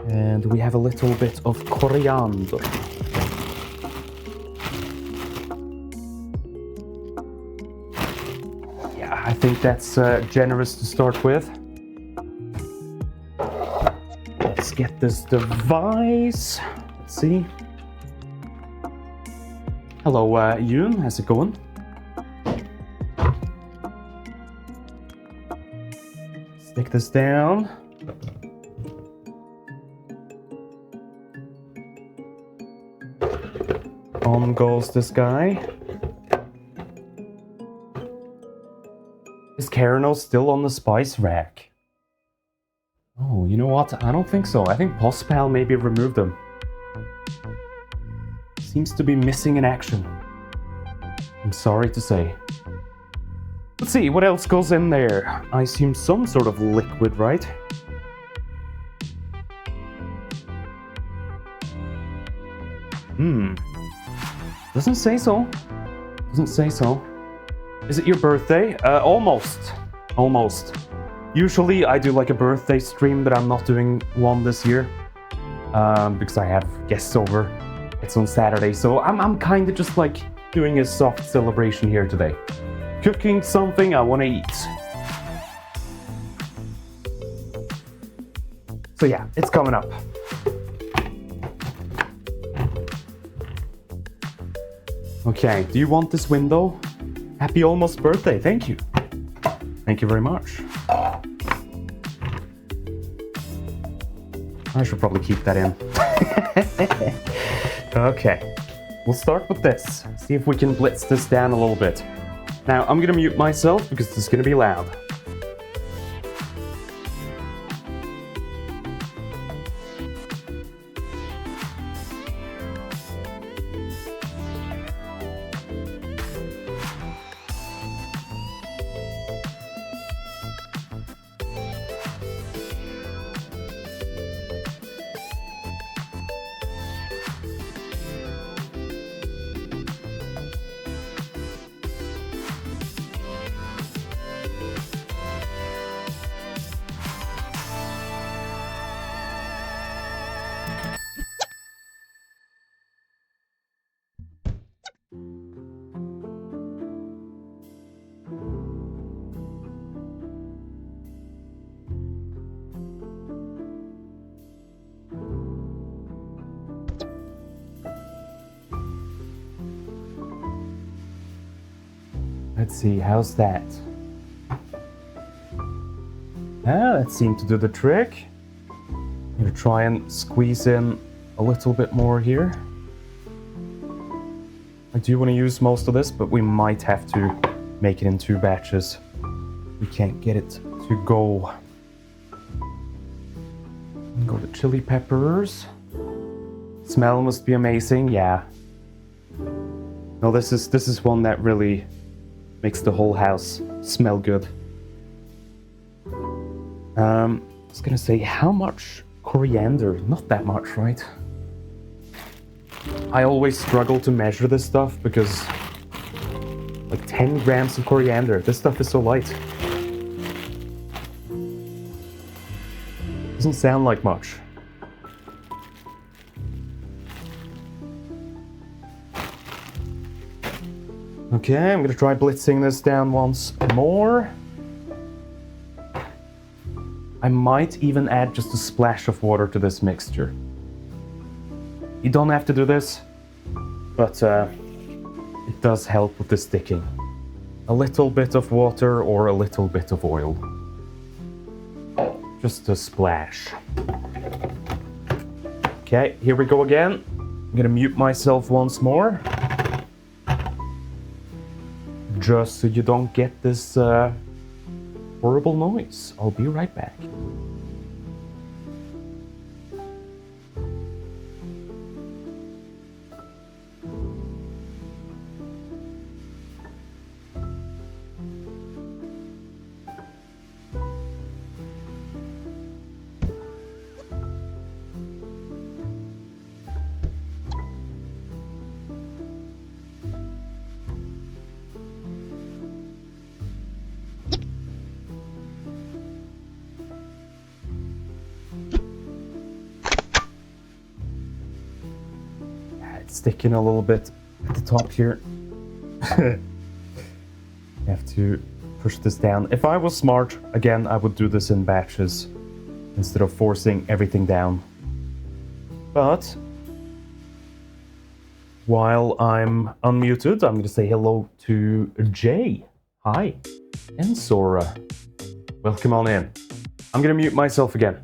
And we have a little bit of coriander. Yeah, I think that's generous to start with. Let's get this device. Let's see. Hello, Yoon. How's it going? Stick this down. On goes this guy. Is Carano still on the spice rack? Oh, you know what? I don't think so. I think Pospal maybe removed them. Seems to be missing in action. I'm sorry to say. Let's see, what else goes in there? I assume some sort of liquid, right? Doesn't say so. Doesn't say so. Is it your birthday? Almost. Almost. Usually I do like a birthday stream, but I'm not doing one this year. Because I have guests over. It's on Saturday, so I'm kind of just like doing a soft celebration here today. Cooking something I want to eat. So yeah, it's coming up. Okay, do you want this window? Happy almost birthday, thank you. Thank you very much. I should probably keep that in. Okay, we'll start with this. See if we can blitz this down a little bit. Now, I'm gonna mute myself because this is gonna be loud. Let's see, how's that? That seemed to do the trick. I'm gonna try and squeeze in a little bit more here. I do want to use most of this, but we might have to make it in 2 batches. We can't get it to go. Go to chili peppers. Smell must be amazing, yeah. No, this is one that really makes the whole house smell good. I was gonna say, how much coriander? Not that much, right? I always struggle to measure this stuff because like 10 grams of coriander, this stuff is so light. Doesn't sound like much. Okay, I'm gonna try blitzing this down once more. I might even add just a splash of water to this mixture. You don't have to do this, but it does help with the sticking. A little bit of water or a little bit of oil. Just a splash. Okay, here we go again. I'm gonna mute myself once more. Just so you don't get this horrible noise. I'll be right back. Sticking a little bit at the top here. I have to push this down. If I was smart, again, I would do this in batches instead of forcing everything down. But while I'm unmuted, I'm going to say hello to Jay. Hi. And Sora. Welcome on in. I'm going to mute myself again.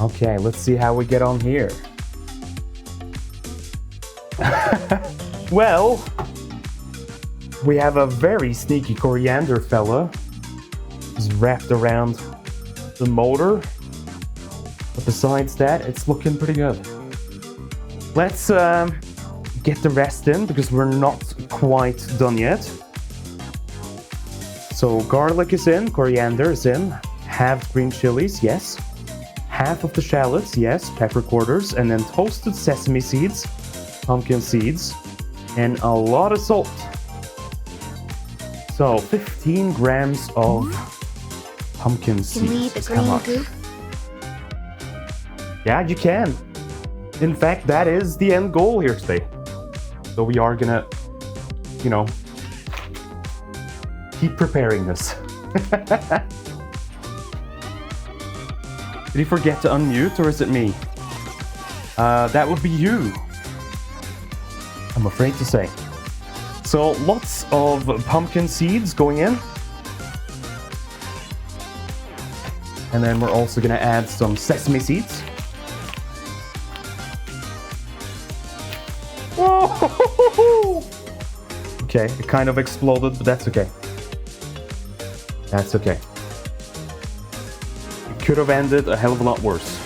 Okay, let's see how we get on here. Well, we have a very sneaky coriander fella. He's wrapped around the motor. But besides that, it's looking pretty good. Let's get the rest in because we're not quite done yet. So garlic is in, coriander is in, halved green chilies, yes. Half of the shallots, yes, pepper quarters, and then toasted sesame seeds, pumpkin seeds, and a lot of salt. So 15 grams of pumpkin seeds. Can we eat the How green much? goop? Yeah, you can. In fact, that is the end goal here today. So we are gonna, you know, keep preparing this. Did he forget to unmute, or is it me? That would be you. I'm afraid to say. So lots of pumpkin seeds going in. And then we're also gonna add some sesame seeds. Whoa! Okay, it kind of exploded, but that's okay. That's okay. It could have ended a hell of a lot worse.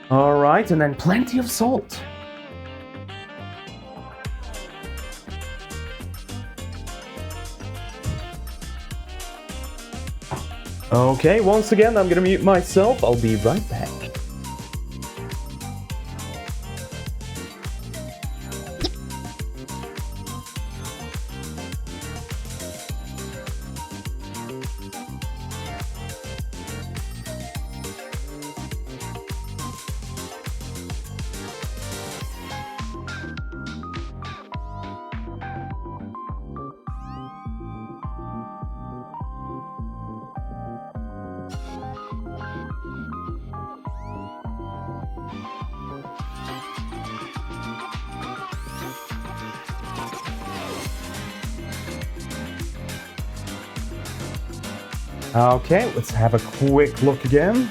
Alright, and then plenty of salt. Okay, once again, I'm gonna mute myself. I'll be right back. Okay, let's have a quick look again.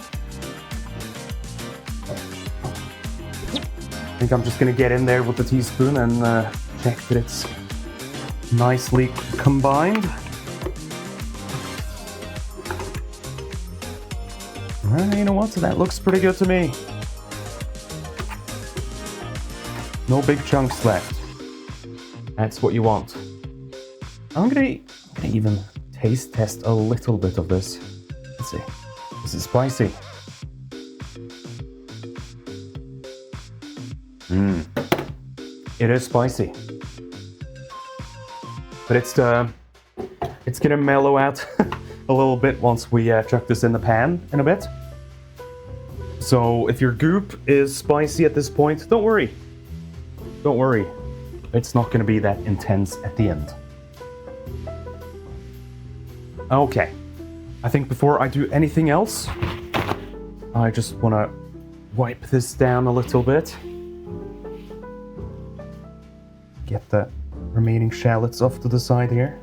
I think I'm just gonna get in there with the teaspoon and check that it's nicely combined. You know what? That looks pretty good to me. No big chunks left. That's what you want. I'm gonna even taste test a little bit of this. Let's see. Is it spicy? It is spicy. But it's gonna mellow out a little bit once we chuck this in the pan in a bit. So if your goop is spicy at this point, don't worry. Don't worry. It's not gonna be that intense at the end. Okay. I think before I do anything else, I just wanna wipe this down a little bit. Get the remaining shallots off to the side here.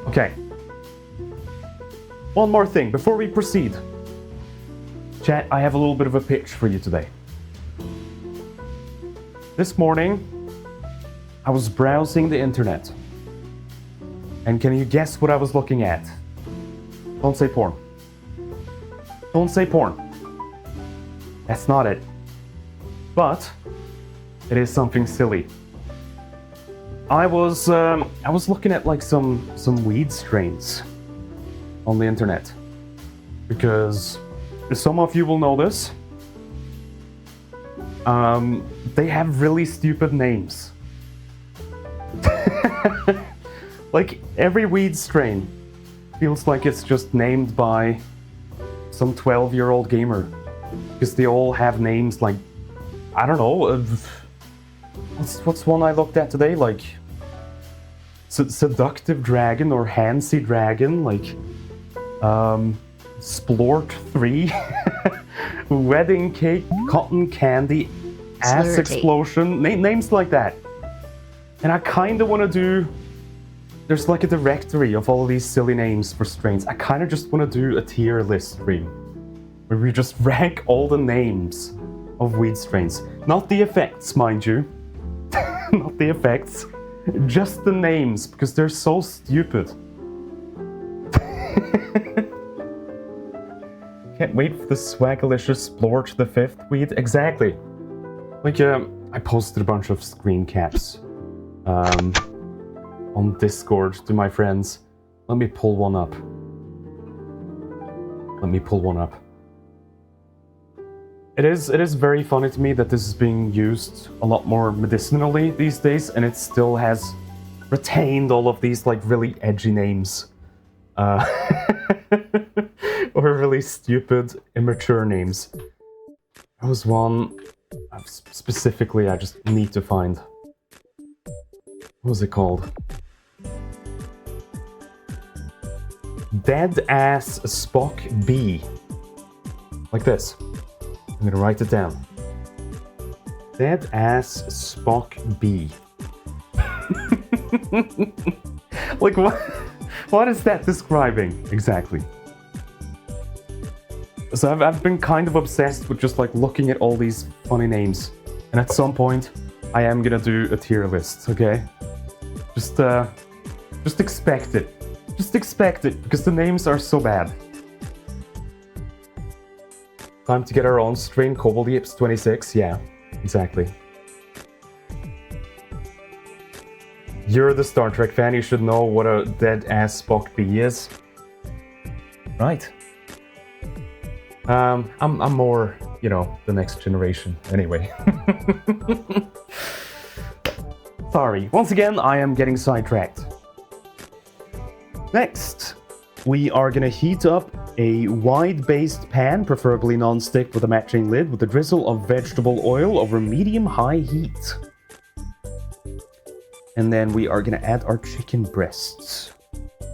Okay. One more thing before we proceed. Chat, I have a little bit of a pitch for you today. This morning, I was browsing the internet. And can you guess what I was looking at? Don't say porn. Don't say porn. That's not it. But it is something silly. I was looking at like some weed strains on the internet. Because some of you will know this. They have really stupid names. Like every weed strain feels like it's just named by some 12-year-old gamer. Because they all have names like, I don't know, what's one I looked at today? Like Seductive Dragon or Handsy Dragon, like Splort 3, Wedding Cake, Cotton Candy, Ass Slurty. Explosion, names like that. And I kind of want to do, there's like a directory of all of these silly names for strains. I kind of just want to do a tier list stream where we just rank all the names of weed strains. Not the effects, mind you. Not the effects. Just the names, because they're so stupid. Can't wait for the Swagalicious Splorch the 5th weed. Exactly. Like, I posted a bunch of screen caps on Discord to my friends. Let me pull one up. It is very funny to me that this is being used a lot more medicinally these days, and it still has retained all of these like really edgy names. Or really stupid, immature names. There was one specifically I just need to find. What was it called? Dead Ass Spock B. Like this. I'm gonna write it down. Dead Ass Spock B. Like what is that describing exactly? So I've been kind of obsessed with just like looking at all these funny names. And at some point, I am gonna do a tier list, okay? Just expect it. Just expect it, because the names are so bad. Time to get our own strain, Cobalt Yips 26, yeah, exactly. You're the Star Trek fan, you should know what a dead-ass Spock B is. Right. I'm more, you know, the next generation, anyway. Sorry, once again, I am getting sidetracked. Next, we are gonna heat up a wide-based pan, preferably non-stick with a matching lid, with a drizzle of vegetable oil over medium-high heat. And then we are gonna add our chicken breasts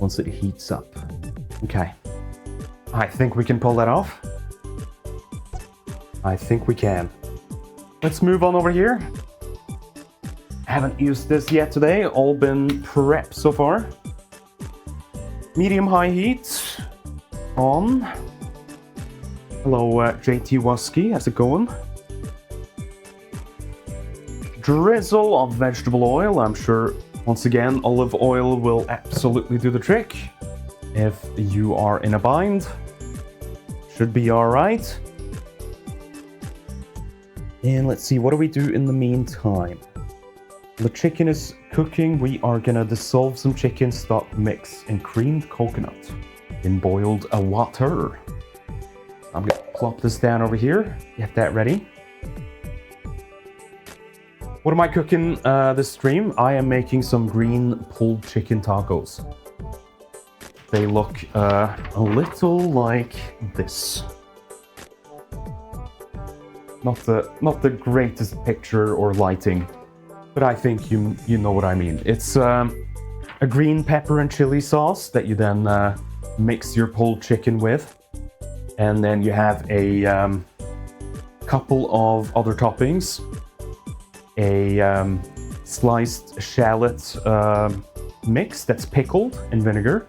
once it heats up. Okay. I think we can pull that off. I think we can. Let's move on over here. Haven't used this yet today, all been prepped so far. Medium-high heat on. Hello, JT Wusky, how's it going? Drizzle of vegetable oil. I'm sure Once again, olive oil will absolutely do the trick. If you are in a bind, should be alright. And let's see, what do we do in the meantime? The chicken is cooking. We are gonna dissolve some chicken stock mix in creamed coconut in boiled water. I'm gonna plop this down over here, get that ready. What am I cooking this stream? I am making some green pulled chicken tacos. They look a little like this. Not the greatest picture or lighting, but I think you know what I mean. It's a green pepper and chili sauce that you then mix your pulled chicken with, and then you have a couple of other toppings, a sliced shallot mix that's pickled in vinegar,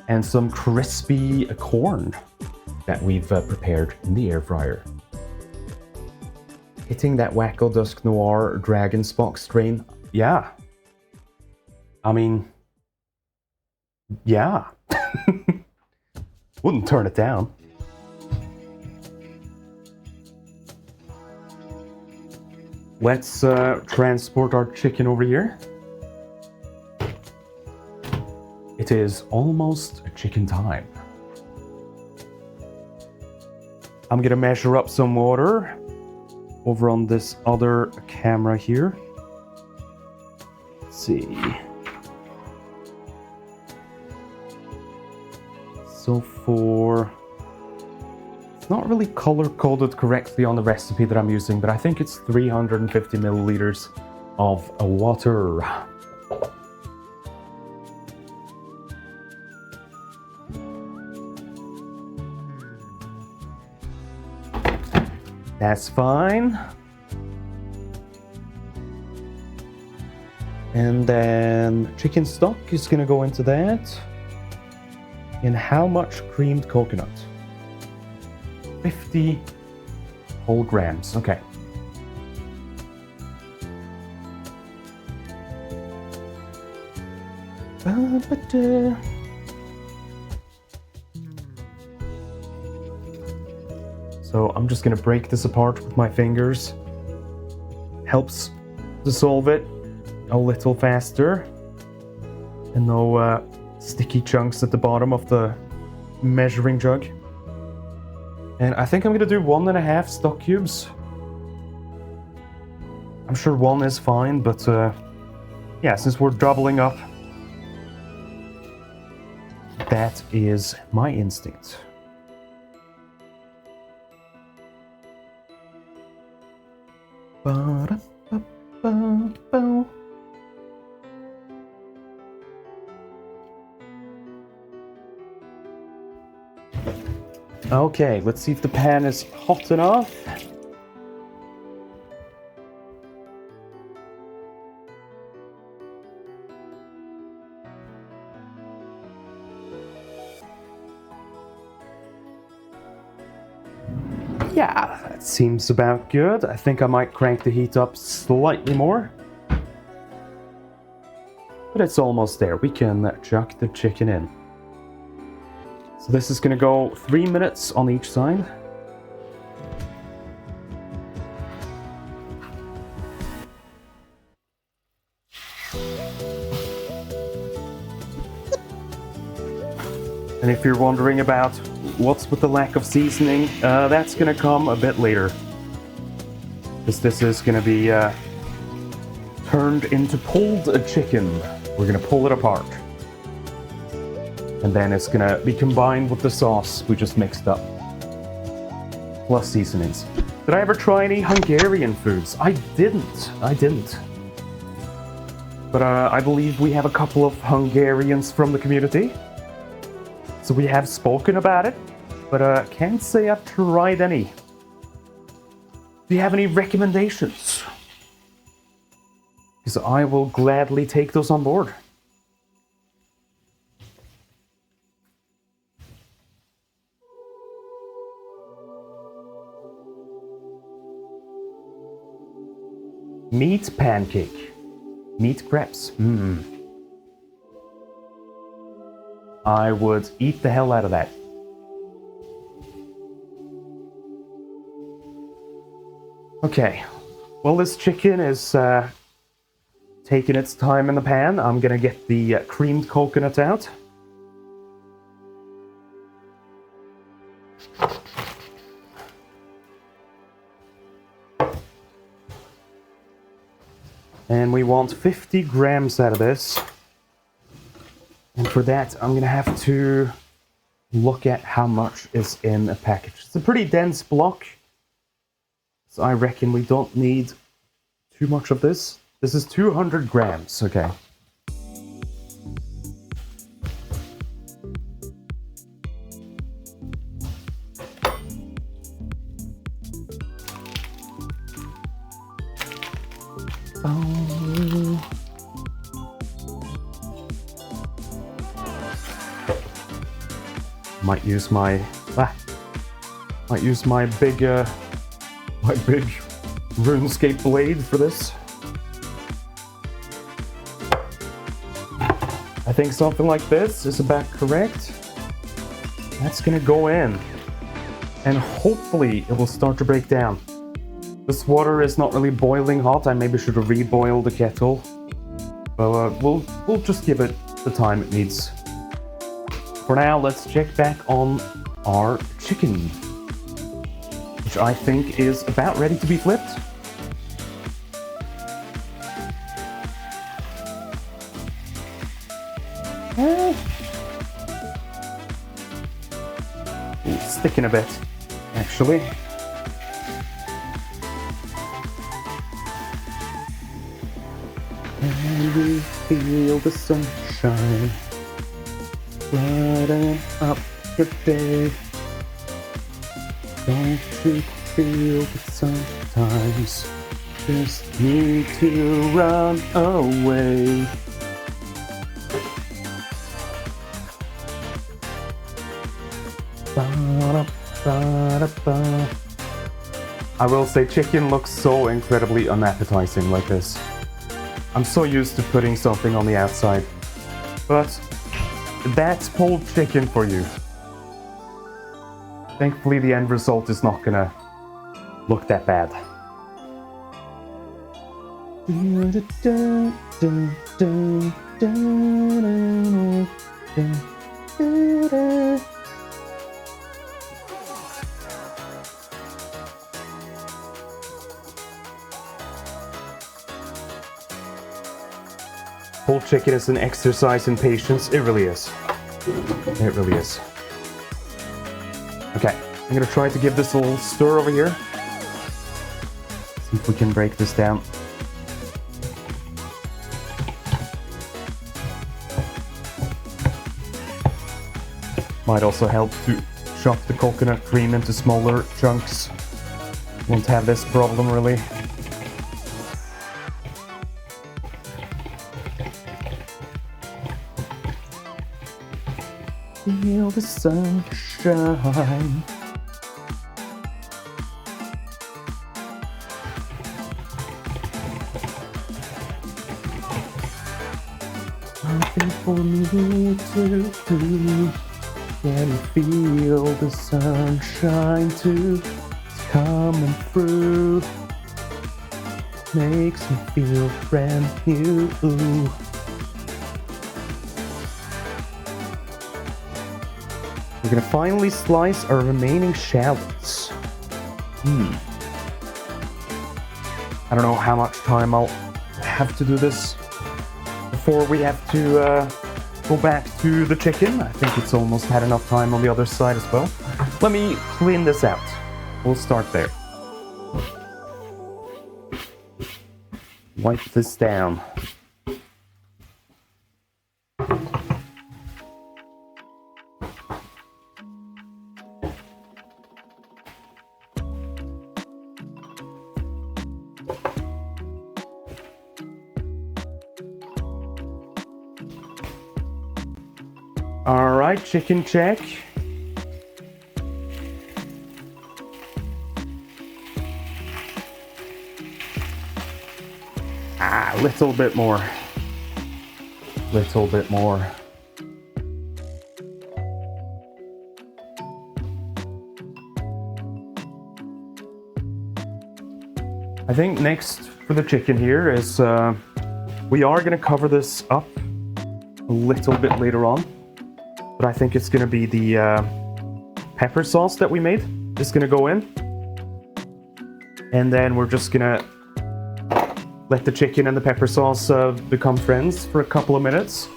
and some crispy corn that we've prepared in the air fryer. Hitting that Wacko Dusk Noir Dragon Spock strain, yeah. I mean, yeah. Wouldn't turn it down. Let's transport our chicken over here. It is almost chicken time. I'm gonna measure up some water over on this other camera here. Let's see. So it's not really color coded correctly on the recipe that I'm using, but I think it's 350 milliliters of water. That's fine. And then chicken stock is gonna go into that. And how much creamed coconut? 50 whole grams, okay. So I'm just gonna break this apart with my fingers. Helps dissolve it a little faster. And no sticky chunks at the bottom of the measuring jug. And I think I'm gonna do 1.5 stock cubes. I'm sure 1 is fine, but yeah, since we're doubling up, that is my instinct. Ba-da-ba-ba-ba. Okay, let's see if the pan is hot enough. Yeah, that seems about good. I think I might crank the heat up slightly more. But it's almost there. We can chuck the chicken in. So this is gonna go 3 minutes on each side. And if you're wondering about what's with the lack of seasoning, that's gonna come a bit later. Because this is gonna be turned into pulled chicken. We're gonna pull it apart. And then it's gonna be combined with the sauce we just mixed up. Plus seasonings. Did I ever try any Hungarian foods? I didn't. But I believe we have a couple of Hungarians from the community. So we have spoken about it, but can't say I've tried any. Do you have any recommendations? Because I will gladly take those on board. Meat pancake. Meat crepes. I would eat the hell out of that. Okay. Well, this chicken is taking its time in the pan. I'm gonna get the creamed coconut out. And we want 50 grams out of this. And for that, I'm gonna have to look at how much is in a package. It's a pretty dense block, so I reckon we don't need too much of this. This is 200 grams, okay. Might use my big RuneScape blade for this. I think something like this is about correct. That's gonna go in, and hopefully it will start to break down. This water is not really boiling hot. I maybe should have reboiled the kettle, but we'll just give it the time it needs. For now, let's check back on our chicken, which I think is about ready to be flipped. It's sticking a bit, actually. And we feel the sunshine brighten up your day. Don't you feel that sometimes just need to run away? I will say chicken looks so incredibly unappetizing like this. I'm so used to putting something on the outside, but that's pulled chicken for you. Thankfully, the end result is not gonna look that bad. Pulled chicken is an exercise in patience. It really is. It really is. Okay, I'm gonna try to give this a little stir over here. See if we can break this down. Might also help to chop the coconut cream into smaller chunks. Won't have this problem really. Feel the sunshine. Nothing for me to do. Can you feel the sunshine too? It's coming through. Makes me feel brand new. We're gonna finally slice our remaining shallots. I don't know how much time I'll have to do this before we have to go back to the chicken. I think it's almost had enough time on the other side as well. Let me clean this out. We'll start there. Wipe this down. Alright, chicken check. little bit more. Little bit more. I think next for the chicken here is we are going to cover this up a little bit later on, but I think it's going to be the pepper sauce that we made is going to go in, and then we're just going to let the chicken and the pepper sauce become friends for a couple of minutes,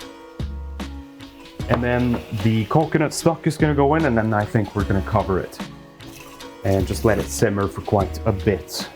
and then the coconut stock is going to go in, and then I think we're going to cover it and just let it simmer for quite a bit.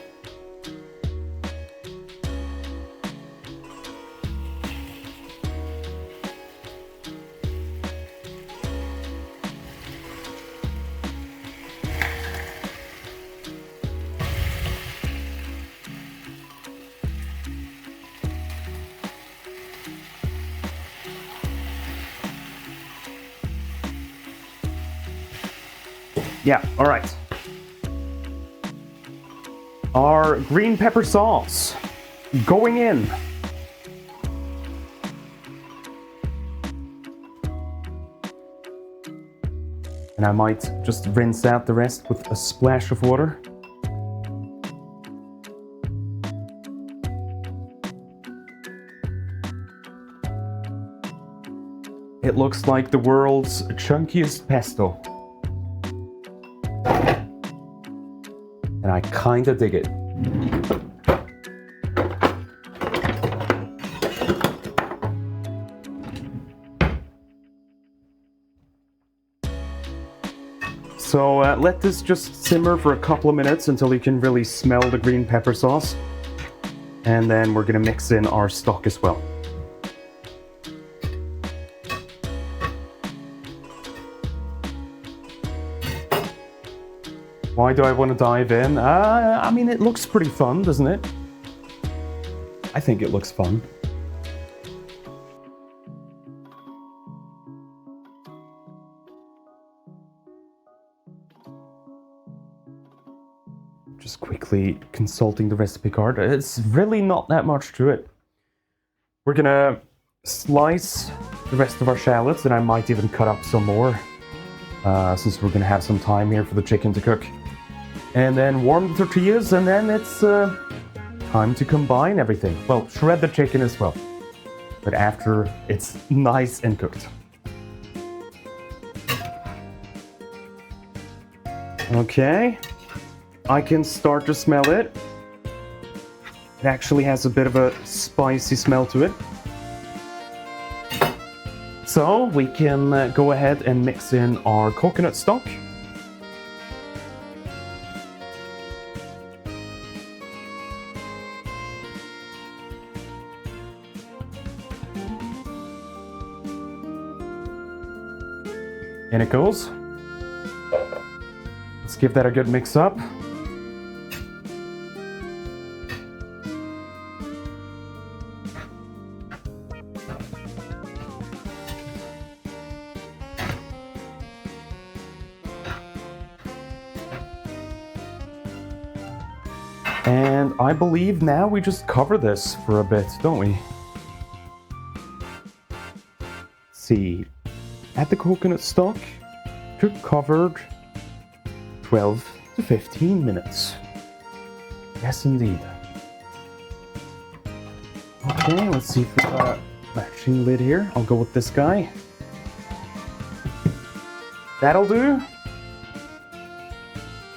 Yeah, all right. Our green pepper sauce going in. And I might just rinse out the rest with a splash of water. It looks like the world's chunkiest pesto. And I kinda dig it. So let this just simmer for a couple of minutes until you can really smell the green pepper sauce. And then we're gonna mix in our stock as well. Why do I want to dive in? I mean, it looks pretty fun, doesn't it? I think it looks fun. Just quickly consulting the recipe card. It's really not that much to it. We're gonna slice the rest of our shallots, and I might even cut up some more, since we're gonna have some time here for the chicken to cook. And then warm the tortillas, and then it's time to combine everything. Well, shred the chicken as well, but after it's nice and cooked. Okay, I can start to smell it. It actually has a bit of a spicy smell to it. So we can go ahead and mix in our coconut stock. In it goes. Let's give that a good mix up. And I believe now we just cover this for a bit, don't we? Let's see. Add the coconut stock. Cook covered 12 to 15 minutes. Yes, indeed. Okay, let's see if we got a matching lid here. I'll go with this guy. That'll do.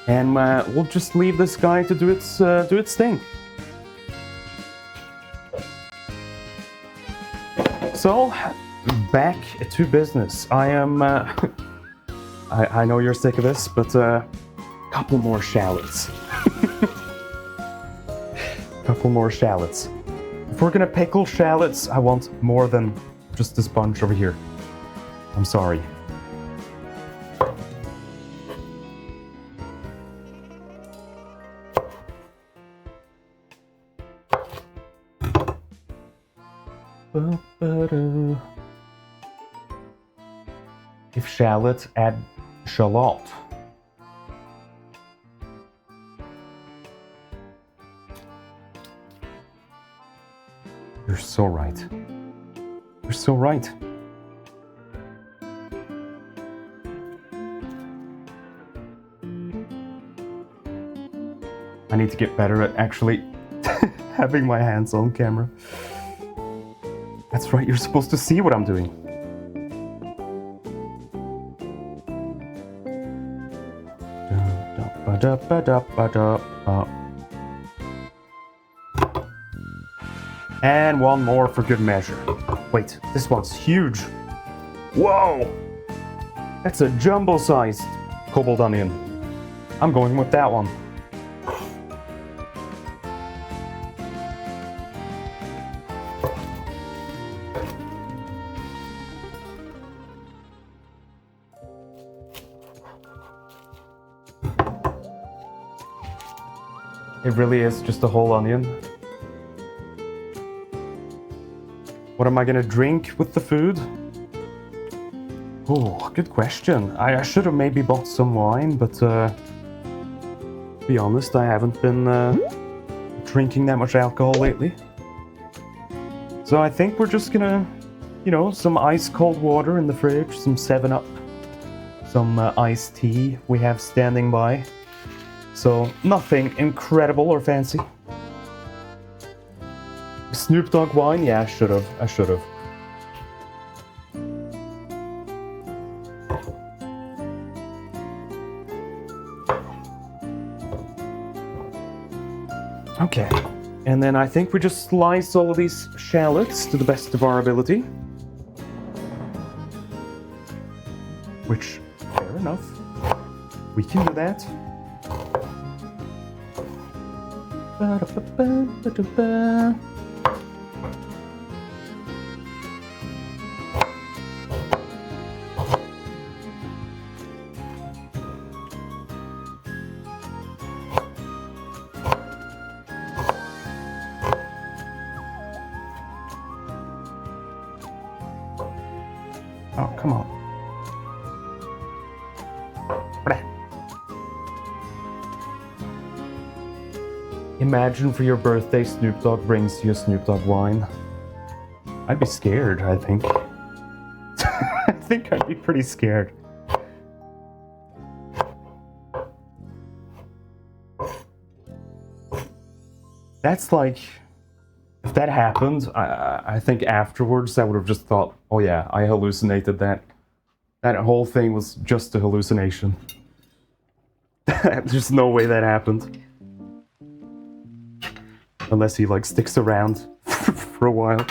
And we'll just leave this guy to do its thing. So, back to business. I am. I know you're sick of this, but a couple more shallots. Couple more shallots. If we're gonna pickle shallots, I want more than just this bunch over here. I'm sorry. If shallot, add shallot. You're so right. You're so right. I need to get better at actually having my hands on camera. That's right, you're supposed to see what I'm doing. And one more for good measure. Wait, this one's huge. Whoa! That's a jumbo-sized cobbled onion. I'm going with that one. It really is just a whole onion. What am I gonna drink with the food? Oh, good question. I should have maybe bought some wine, but to be honest, I haven't been drinking that much alcohol lately. So I think we're just gonna, you know, some ice cold water in the fridge, some 7-Up, some iced tea we have standing by. So nothing incredible or fancy. Snoop Dogg wine? Yeah, I should have. Okay, and then I think we just slice all of these shallots to the best of our ability. Which, fair enough. We can do that. Ba-da-ba-ba-ba-da-ba. Oh, come on. Imagine for your birthday Snoop Dogg brings you a Snoop Dogg wine. I'd be scared, I think. I think I'd be pretty scared. That's like, if that happened, I think afterwards I would have just thought, oh yeah, I hallucinated that. That whole thing was just a hallucination. There's no way that happened. Unless he like sticks around for a while.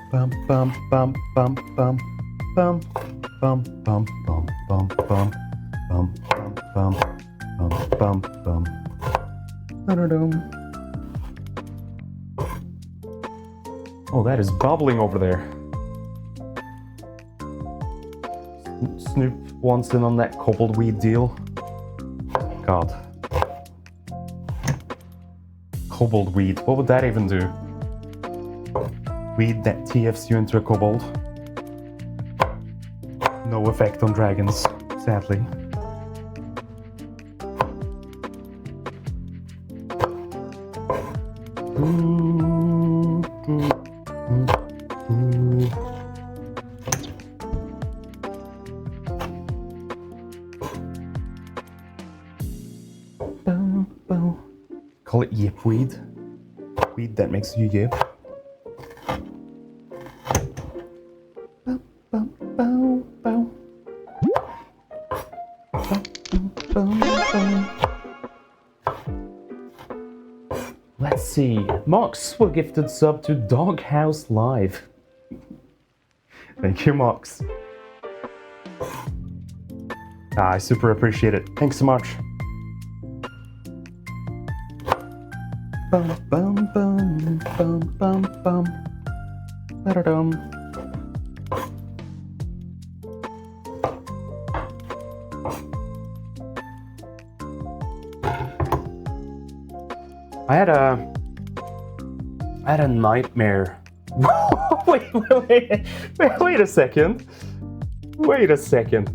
Bum bum bum bum bum bum bum bum bum bum bum bum bum bum bum bum. Oh, that is bubbling over there. Snoop wants in on that cobbled weed deal. God. Cobbled weed, what would that even do? Weed that TFs you into a kobold. No effect on dragons, sadly. Call it yip weed. Weed that makes you yip. Let's see. Mox will gifted sub to Doghouse Live. Thank you, Mox. I super appreciate it. Thanks so much. Bum bum bum bum bum bum. Ba-da-dum. I had a nightmare. wait a second. Wait a second.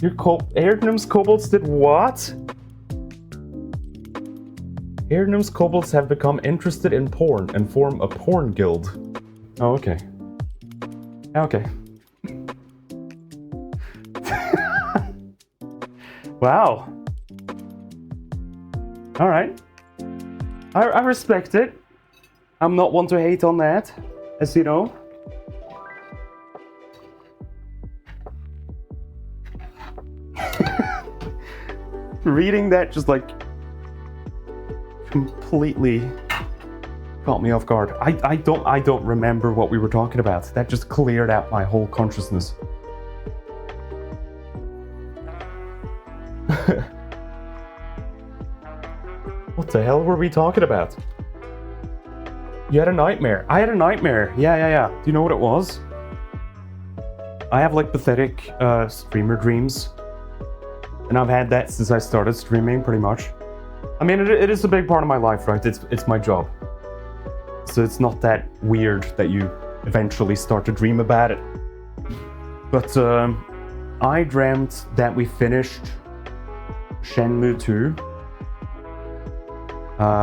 Your Erdnum's kobolds did what? Erdnum's kobolds have become interested in porn and form a porn guild. Oh, okay. Okay. Wow. Alright. I respect it. I'm not one to hate on that, as you know. Reading that just like completely caught me off guard. I don't remember what we were talking about. That just cleared out my whole consciousness. What the hell were we talking about? You had a nightmare. I had a nightmare. Yeah. Do you know what it was? I have like pathetic streamer dreams. And I've had that since I started streaming, pretty much. I mean, it is a big part of my life, right? It's my job. So it's not that weird that you eventually start to dream about it. But I dreamt that we finished Shenmue 2.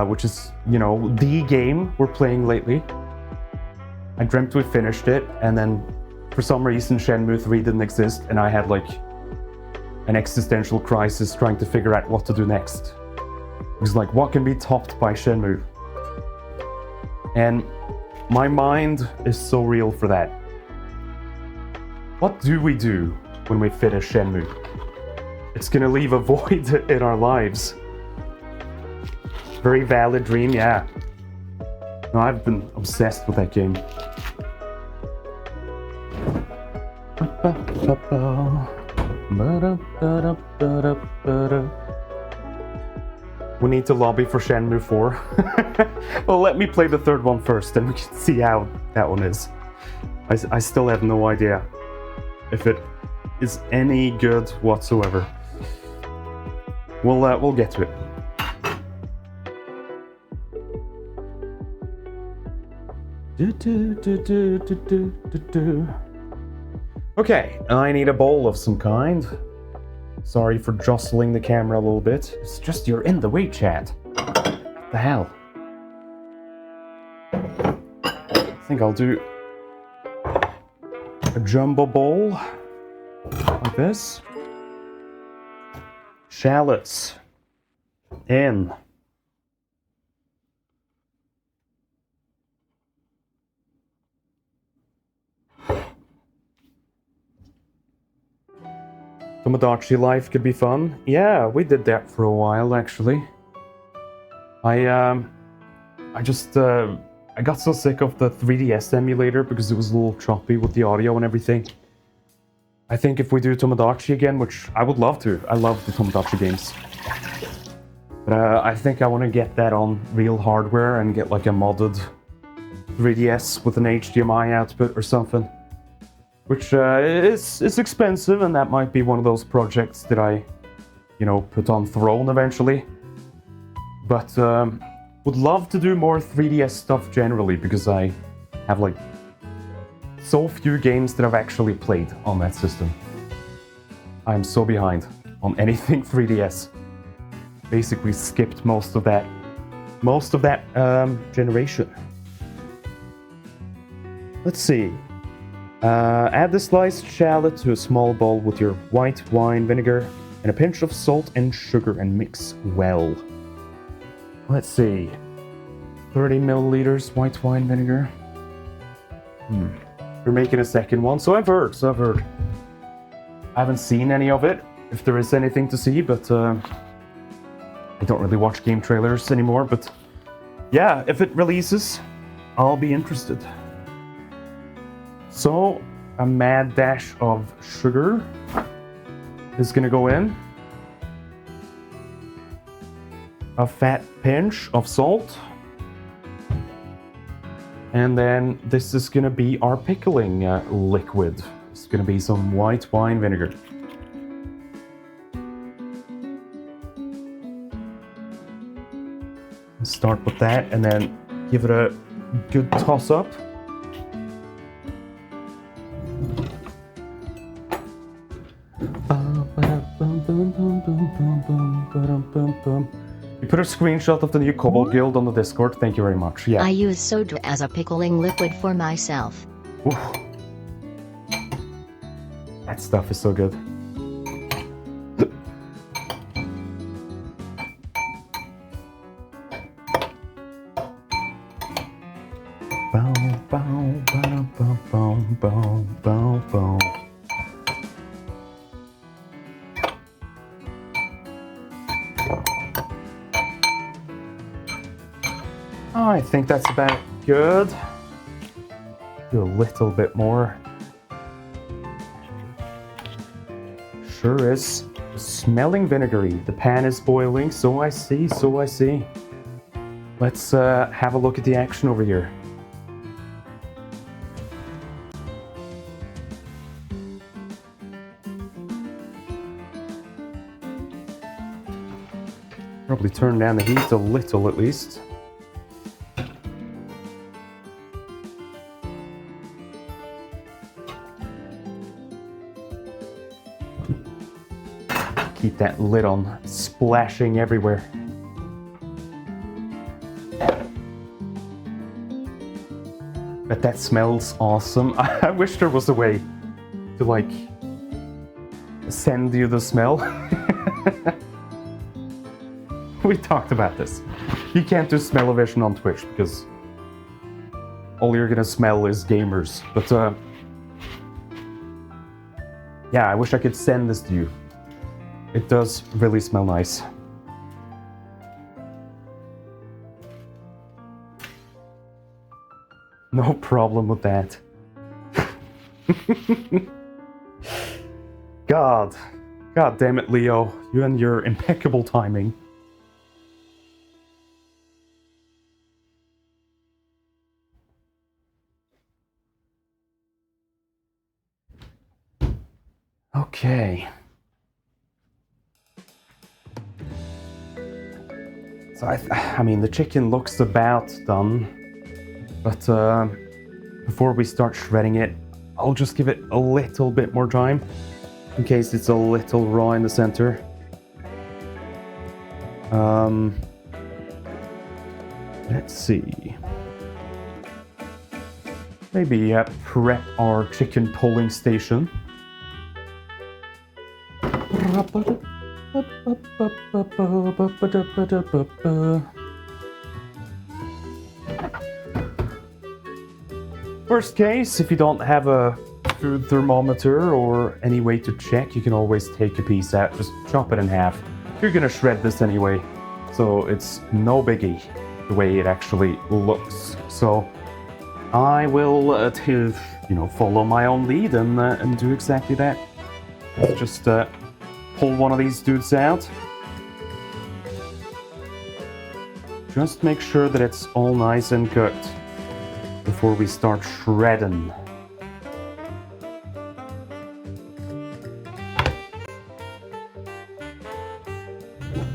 Which is, you know, the game we're playing lately. I dreamt we finished it, and then for some reason Shenmue 3 didn't exist, and I had like an existential crisis trying to figure out what to do next. It was like, what can be topped by Shenmue? And my mind is so real for that. What do we do when we finish Shenmue? It's gonna leave a void in our lives. Very valid dream, yeah. No, I've been obsessed with that game. We need to lobby for Shenmue 4. Well, let me play the third one first, and we can see how that one is. I still have no idea if it is any good whatsoever. We'll get to it. Okay, I need a bowl of some kind. Sorry for jostling the camera a little bit. It's just you're in the way, chat. What the hell? I think I'll do a jumbo bowl like this. Shallots in. Tomodachi Life could be fun. Yeah, we did that for a while actually. I got so sick of the 3DS emulator because it was a little choppy with the audio and everything. I think if we do Tomodachi again, which I would love to, I love the Tomodachi games. But I think I want to get that on real hardware and get like a modded 3DS with an HDMI output or something. Which is expensive, and that might be one of those projects that I, you know, put on Throne eventually. But would love to do more 3DS stuff generally, because I have like so few games that I've actually played on that system. I'm so behind on anything 3DS. Basically skipped most of that generation. Let's see. Add the sliced shallot to a small bowl with your white wine vinegar and a pinch of salt and sugar and mix well. Let's see. 30 milliliters white wine vinegar. We're making a second one, so I've heard. I haven't seen any of it, if there is anything to see, but I don't really watch game trailers anymore, but yeah, if it releases, I'll be interested. So, a mad dash of sugar is gonna go in. A fat pinch of salt. And then this is gonna be our pickling liquid. It's gonna be some white wine vinegar. Start with that and then give it a good toss up. You put a screenshot of the new Kobold Guild on the Discord. Thank you very much. Yeah. I use soda as a pickling liquid for myself. Oof. That stuff is so good. Bow, bow, bow, bow, bow, bow, bow, bow. I think that's about good. Do a little bit more. Sure is. Smelling vinegary. The pan is boiling, so I see, so I see. Let's have a look at the action over here. Probably turn down the heat a little at least. Keep that lid on, splashing everywhere. But that smells awesome. I wish there was a way to like send you the smell. We talked about this. You can't do smell-o-vision on Twitch because all you're gonna smell is gamers. But yeah, I wish I could send this to you. It does really smell nice. No problem with that. God damn it, Leo. You and your impeccable timing. Okay. So I mean, the chicken looks about done, but before we start shredding it, I'll just give it a little bit more time, in case it's a little raw in the center. Let's see. Maybe prep our chicken pulling station. Worst case, if you don't have a food thermometer or any way to check, you can always take a piece out, just chop it in half. You're gonna shred this anyway, so it's no biggie the way it actually looks. So I will, follow my own lead and do exactly that. Just pull one of these dudes out. Just make sure that it's all nice and cooked before we start shredding.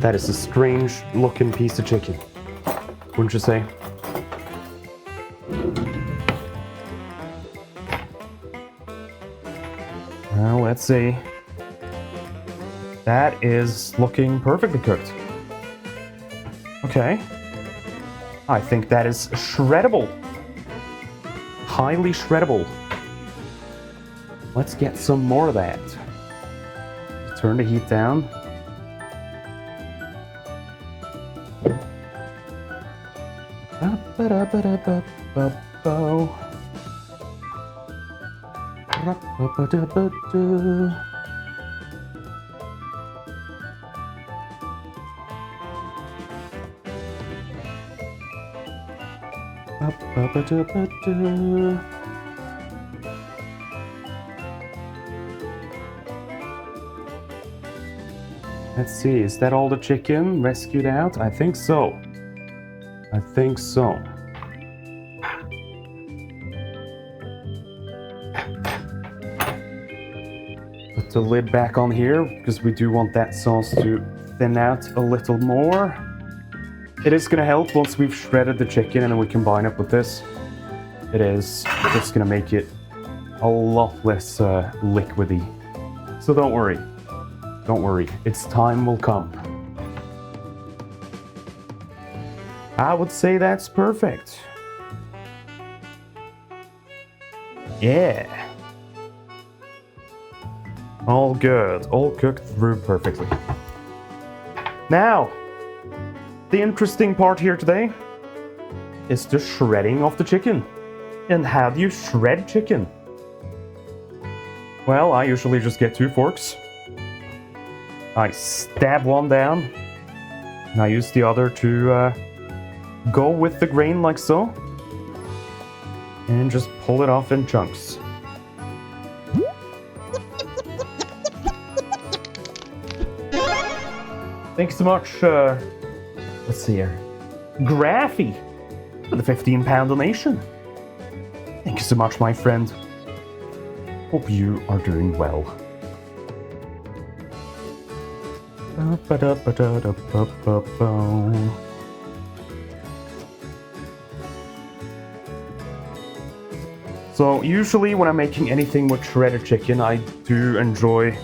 That is a strange looking piece of chicken, wouldn't you say? Well, let's see. That is looking perfectly cooked. Okay. I think that is shreddable. Highly shreddable. Let's get some more of that. Turn the heat down. Let's see, is that all the chicken rescued out? I think so. I think so. Put the lid back on here because we do want that sauce to thin out a little more. It is going to help once we've shredded the chicken and then we combine it with this. It is just going to make it a lot less liquidy. So don't worry. Don't worry. Its time will come. I would say that's perfect. Yeah. All good. All cooked through perfectly. Now, the interesting part here today is the shredding of the chicken. And how do you shred chicken? Well, I usually just get 2 forks. I stab one down, and I use the other to go with the grain like so, and just pull it off in chunks. Thanks so much, let's see here, Graffy, for the £15 donation. Thank you so much, my friend. Hope you are doing well. So usually when I'm making anything with shredded chicken, I do enjoy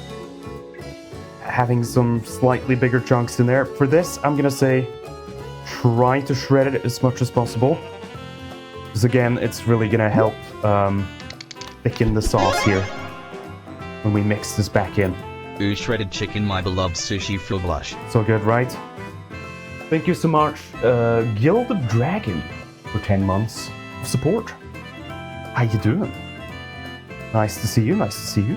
having some slightly bigger chunks in there. For this, I'm gonna say try to shred it as much as possible, because again, it's really gonna help thicken the sauce here when we mix this back in. Ooh, shredded chicken, my beloved sushi for blush. So good, right? Thank you so much, Gilded Dragon, for 10 months of support. How you doing? Nice to see you, nice to see you.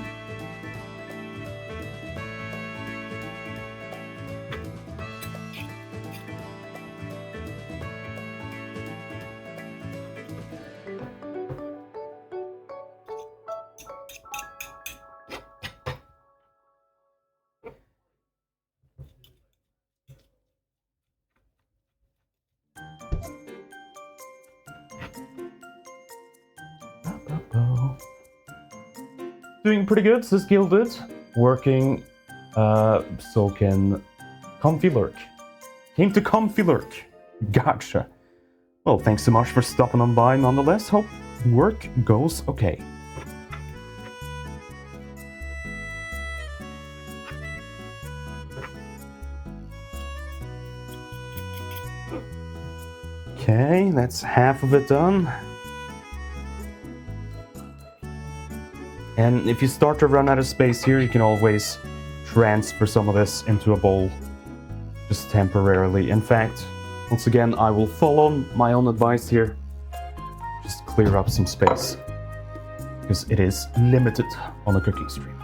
Doing pretty good, says Gilded. Working, so can Comfy Lurk. Came to Comfy Lurk. Gotcha. Well, thanks so much for stopping on by nonetheless. Hope work goes okay. Okay, that's half of it done. And if you start to run out of space here, you can always transfer some of this into a bowl, just temporarily. In fact, once again, I will follow my own advice here. Just clear up some space, because it is limited on the cooking stream.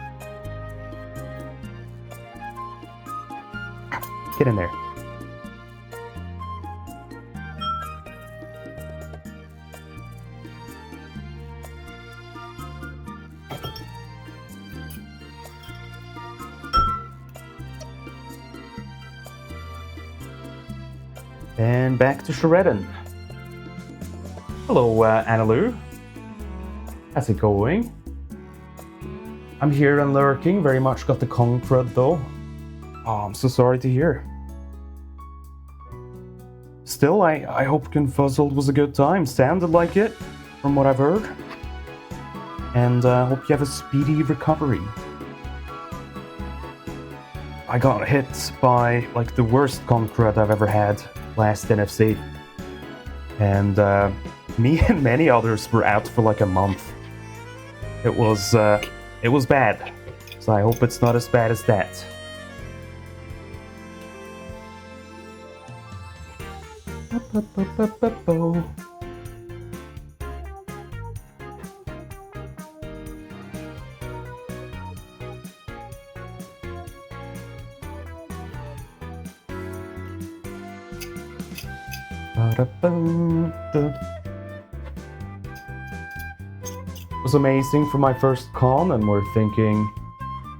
Get in there. And back to shredding. Hello, Annalou. How's it going? I'm here and lurking. Very much got the Kong crud though. Oh, I'm so sorry to hear. Still, I hope Confuzzled was a good time. Sounded like it, from what I've heard. And hope you have a speedy recovery. I got hit by like the worst Kong crud I've ever had last NFC, and me and many others were out for like a month. It was bad, so I hope it's not as bad as that. It was amazing for my first con, and we're thinking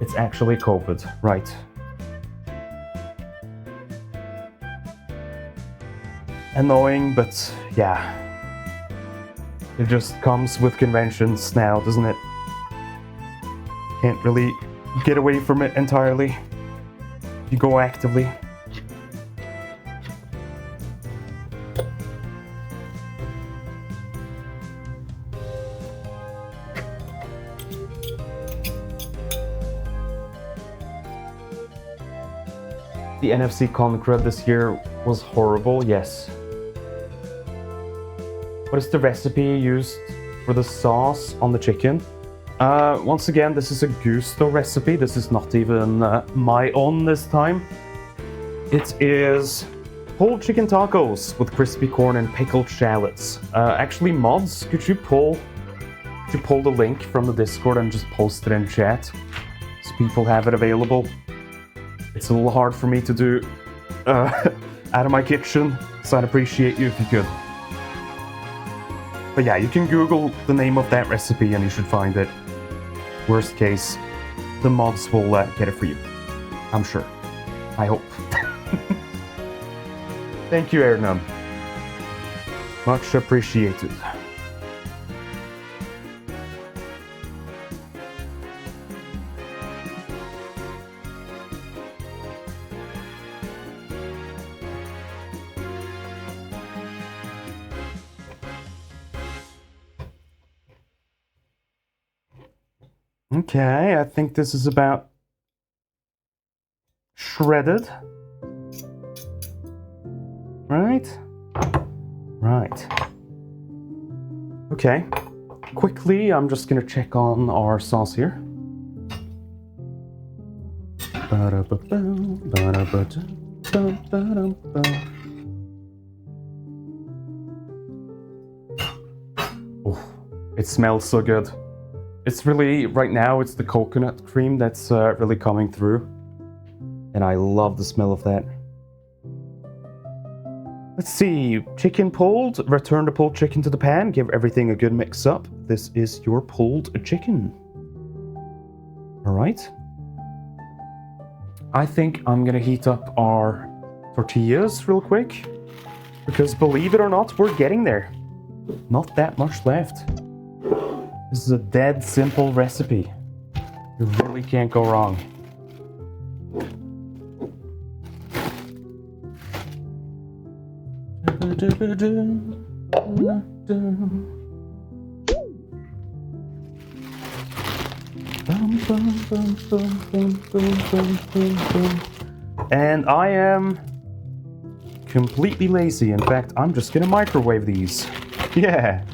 it's actually COVID, right? Annoying, but yeah. It just comes with conventions now, doesn't it? Can't really get away from it entirely. You go actively. The NFC Con crud this year was horrible, yes. What is the recipe used for the sauce on the chicken? Once again, this is a Gusto recipe. This is not even my own this time. It is whole chicken tacos with crispy corn and pickled shallots. Actually, mods, could you pull the link from the Discord and just post it in chat so people have it available? It's a little hard for me to do out of my kitchen, so I'd appreciate you if you could. But yeah, you can Google the name of that recipe and you should find it. Worst case, the mods will get it for you. I'm sure. I hope. Thank you, Ernum. Much appreciated. Okay, I think this is about shredded. Right? Right. Okay. Quickly, I'm just gonna check on our sauce here. Oh, it smells so good. It's really, right now, it's the coconut cream that's really coming through. And I love the smell of that. Let's see, chicken pulled, return the pulled chicken to the pan, give everything a good mix up. This is your pulled chicken. All right. I think I'm gonna heat up our tortillas real quick, because believe it or not, we're getting there. Not that much left. This is a dead simple recipe. You really can't go wrong. And I am completely lazy. In fact, I'm just gonna microwave these. Yeah.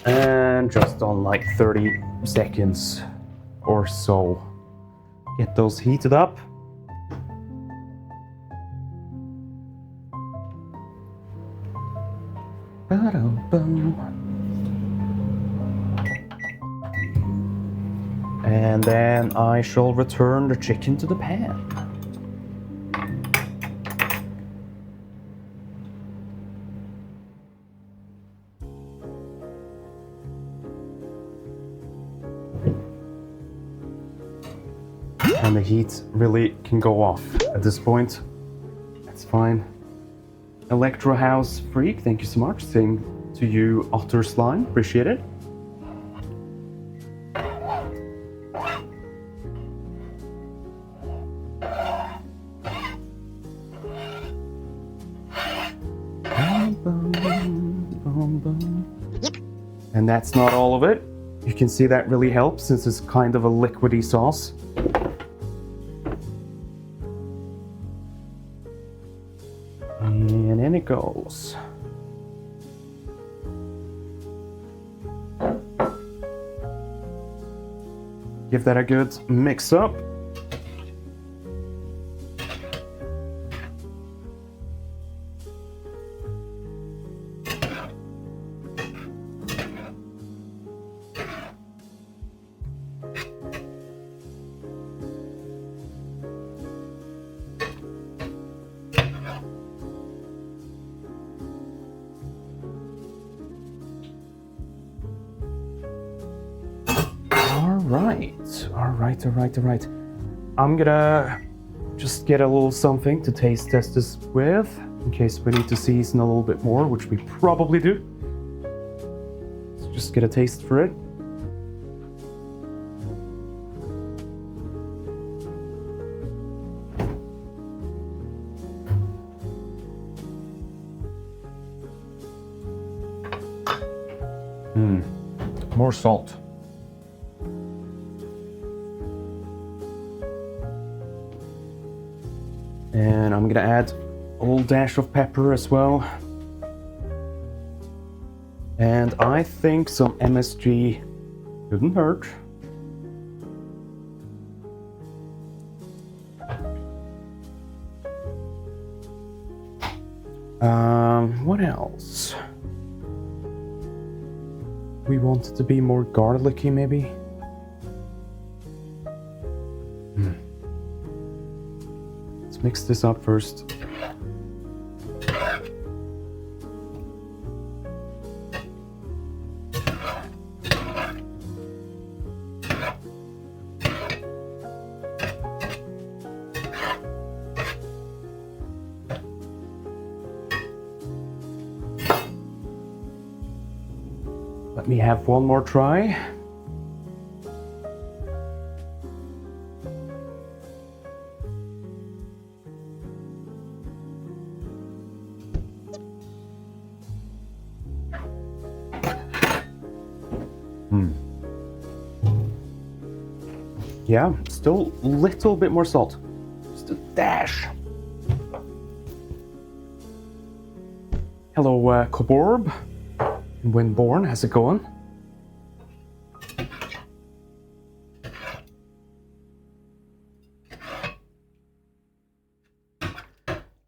And just on like 30 seconds or so. Get those heated up. And then I shall return the chicken to the pan. And the heat really can go off at this point. That's fine. Electro House Freak, thank you so much. Same to you, Otter Slime. Appreciate it. And that's not all of it. You can see that really helps since it's kind of a liquidy sauce. And in it goes. Give that a good mix up. All right. I'm gonna just get a little something to taste test this with, in case we need to season a little bit more, which we probably do. Let's just get a taste for it. More salt. And I'm gonna add a little dash of pepper as well. And I think some MSG couldn't hurt. What else? We want it to be more garlicky, maybe? Let's mix this up first. Let me have one more try. Yeah, still a little bit more salt. Just a dash. Hello, Koborb. Windborn, how's it going?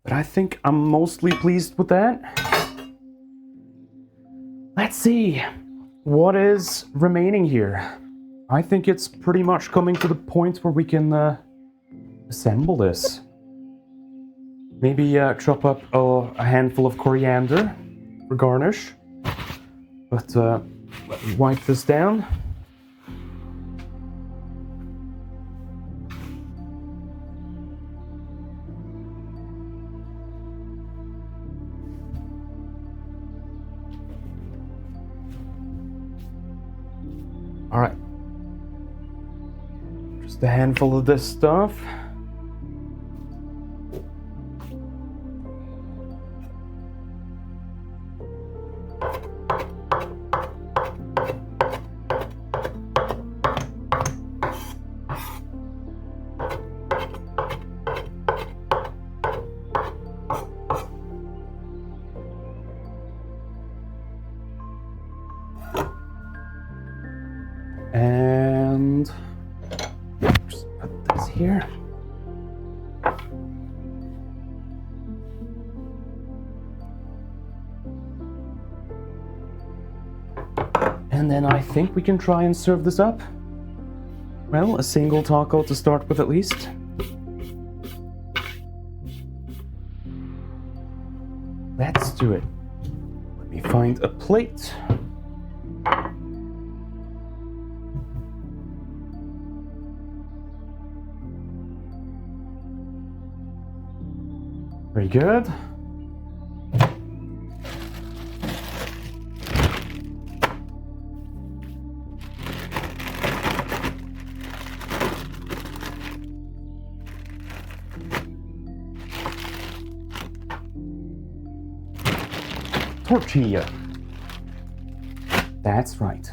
But I think I'm mostly pleased with that. Let's see what is remaining here. I think it's pretty much coming to the point where we can assemble this. Maybe chop up a handful of coriander for garnish. But let me wipe this down. All right. Just a handful of this stuff. And just put this here. And then I think we can try and serve this up. Well, a single taco to start with at least. Let's do it. Let me find a plate. Very good. Tortilla. That's right.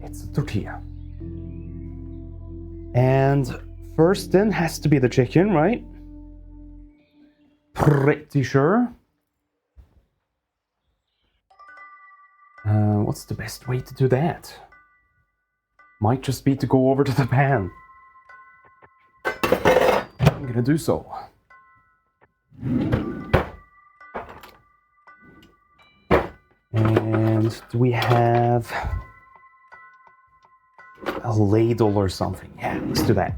It's a tortilla. And first in has to be the chicken, right? Pretty sure. What's the best way to do that? Might just be to go over to the pan. I'm gonna do so. And do we have a ladle or something? Yeah, let's do that.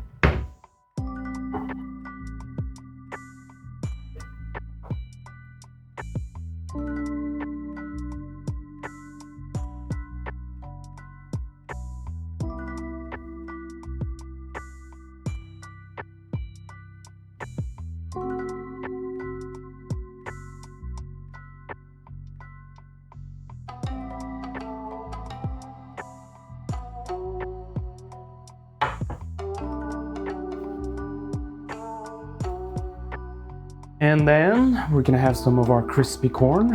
And then we're gonna have some of our crispy corn.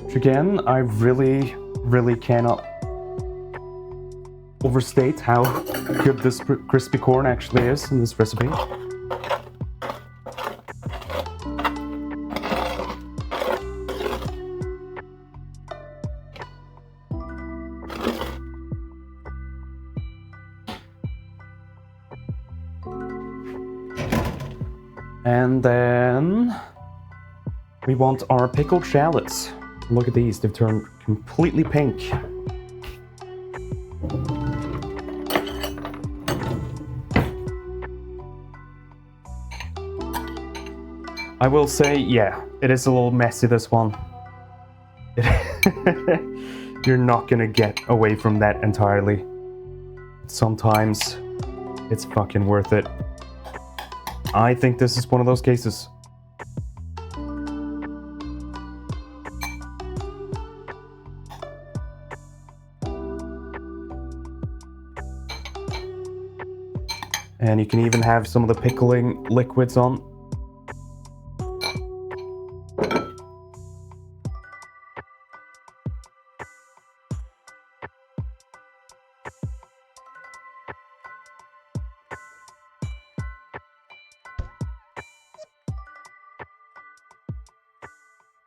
Which again, I really cannot overstate how good this crispy corn actually is in this recipe. And then we want our pickled shallots. Look at these, they've turned completely pink. I will say, yeah, it is a little messy, this one. You're not gonna get away from that entirely. Sometimes it's fucking worth it. I think this is one of those cases. And you can even have some of the pickling liquids on.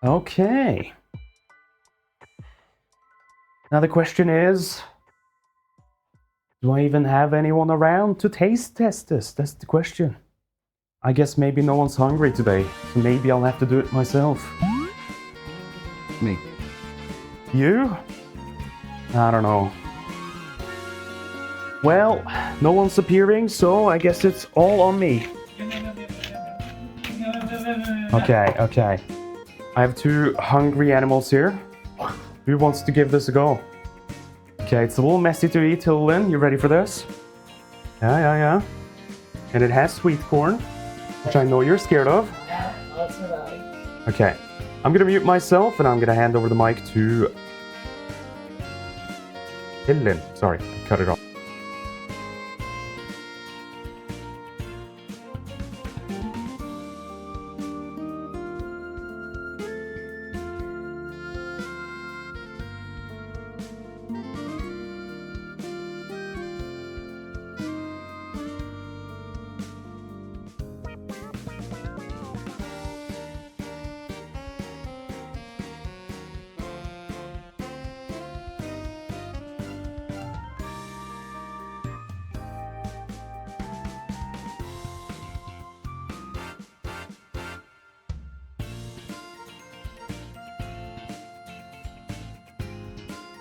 Okay. Now the question is, do I even have anyone around to taste test this? That's the question. I guess maybe no one's hungry today, so maybe I'll have to do it myself. Me. You? I don't know. Well, no one's appearing, so I guess it's all on me. Okay. I have 2 hungry animals here. Who wants to give this a go? Okay, it's a little messy to eat, Hildlin. You ready for this? Yeah. And it has sweet corn, which I know you're scared of. Yeah, that's right. Okay, I'm gonna mute myself and I'm gonna hand over the mic to Hildlin. Sorry, I cut it off.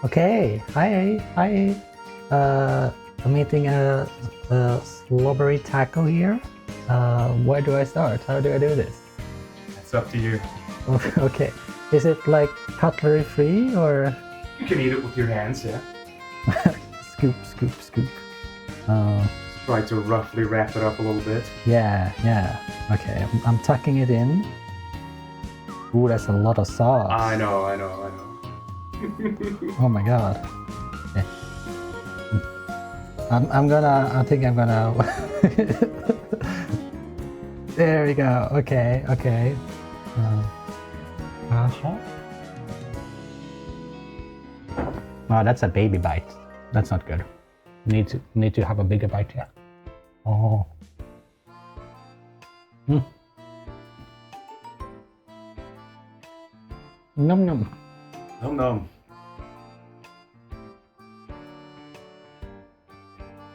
Okay, hi. I'm eating a slobbery taco here. Where do I start? How do I do this? It's up to you. Okay, is it like cutlery free or? You can eat it with your hands, yeah. Scoop. Try to roughly wrap it up a little bit. Yeah. Okay, I'm tucking it in. Ooh, that's a lot of sauce. I know. Oh my god. Okay. I think I'm gonna there we go. Okay. Wow, that's a baby bite. That's not good. Need to have a bigger bite here. Oh. Nom.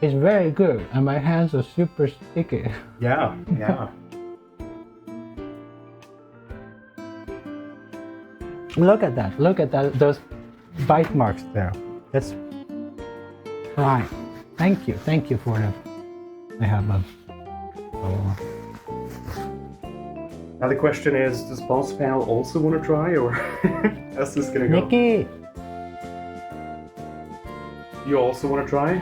It's very good, and my hands are super sticky. Yeah. Look at that, those bite marks there. That's right. Thank you for them. I have a... Oh. Now the question is, does Boss Pal also want to try, or how's this gonna go? Nikki! You also want to try?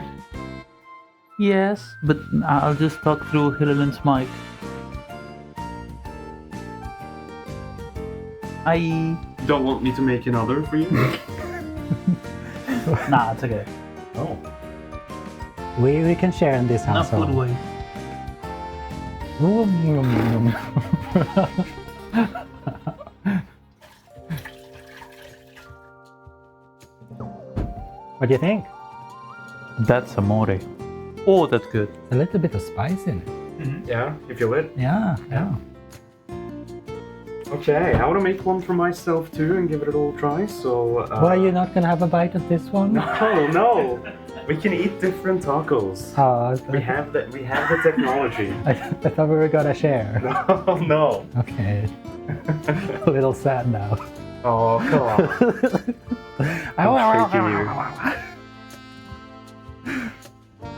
Yes, but I'll just talk through Hildlin's mic. I... Don't want me to make another for you? Nah, it's okay. Oh. We can share in this Not household. food waste. What do you think? That's amore. Oh, that's good. A little bit of spice in it. Yeah, you feel it? Yeah, yeah. Okay, I want to make one for myself too and give it a little try. So. Why are you not gonna have a bite of this one? No, no. We can eat different tacos. Oh, We have the technology. I thought we were gonna share. Oh no. Okay. A little sad now. Oh come on. I'm shaking you.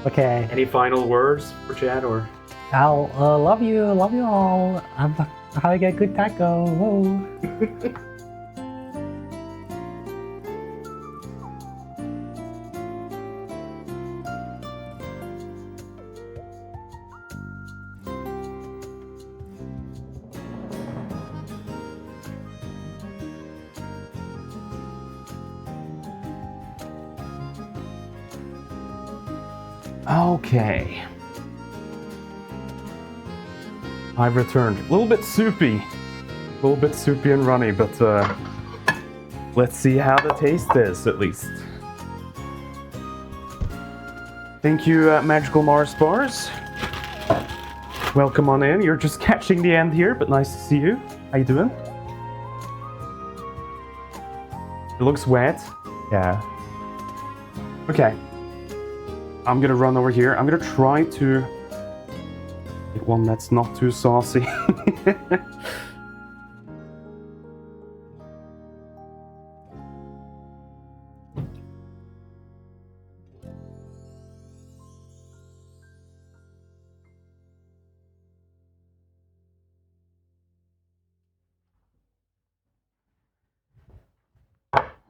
Okay. Any final words for Chad or? I'll love you all. Have a good taco. Whoa. Okay. I've returned. A little bit soupy. And runny, but let's see how the taste is at least. Thank you, Magical Mars Bars. Welcome on in. You're just catching the end here, but nice to see you. How you doing? It looks wet. Yeah. Okay. I'm gonna run over here. I'm gonna try to get one that's not too saucy.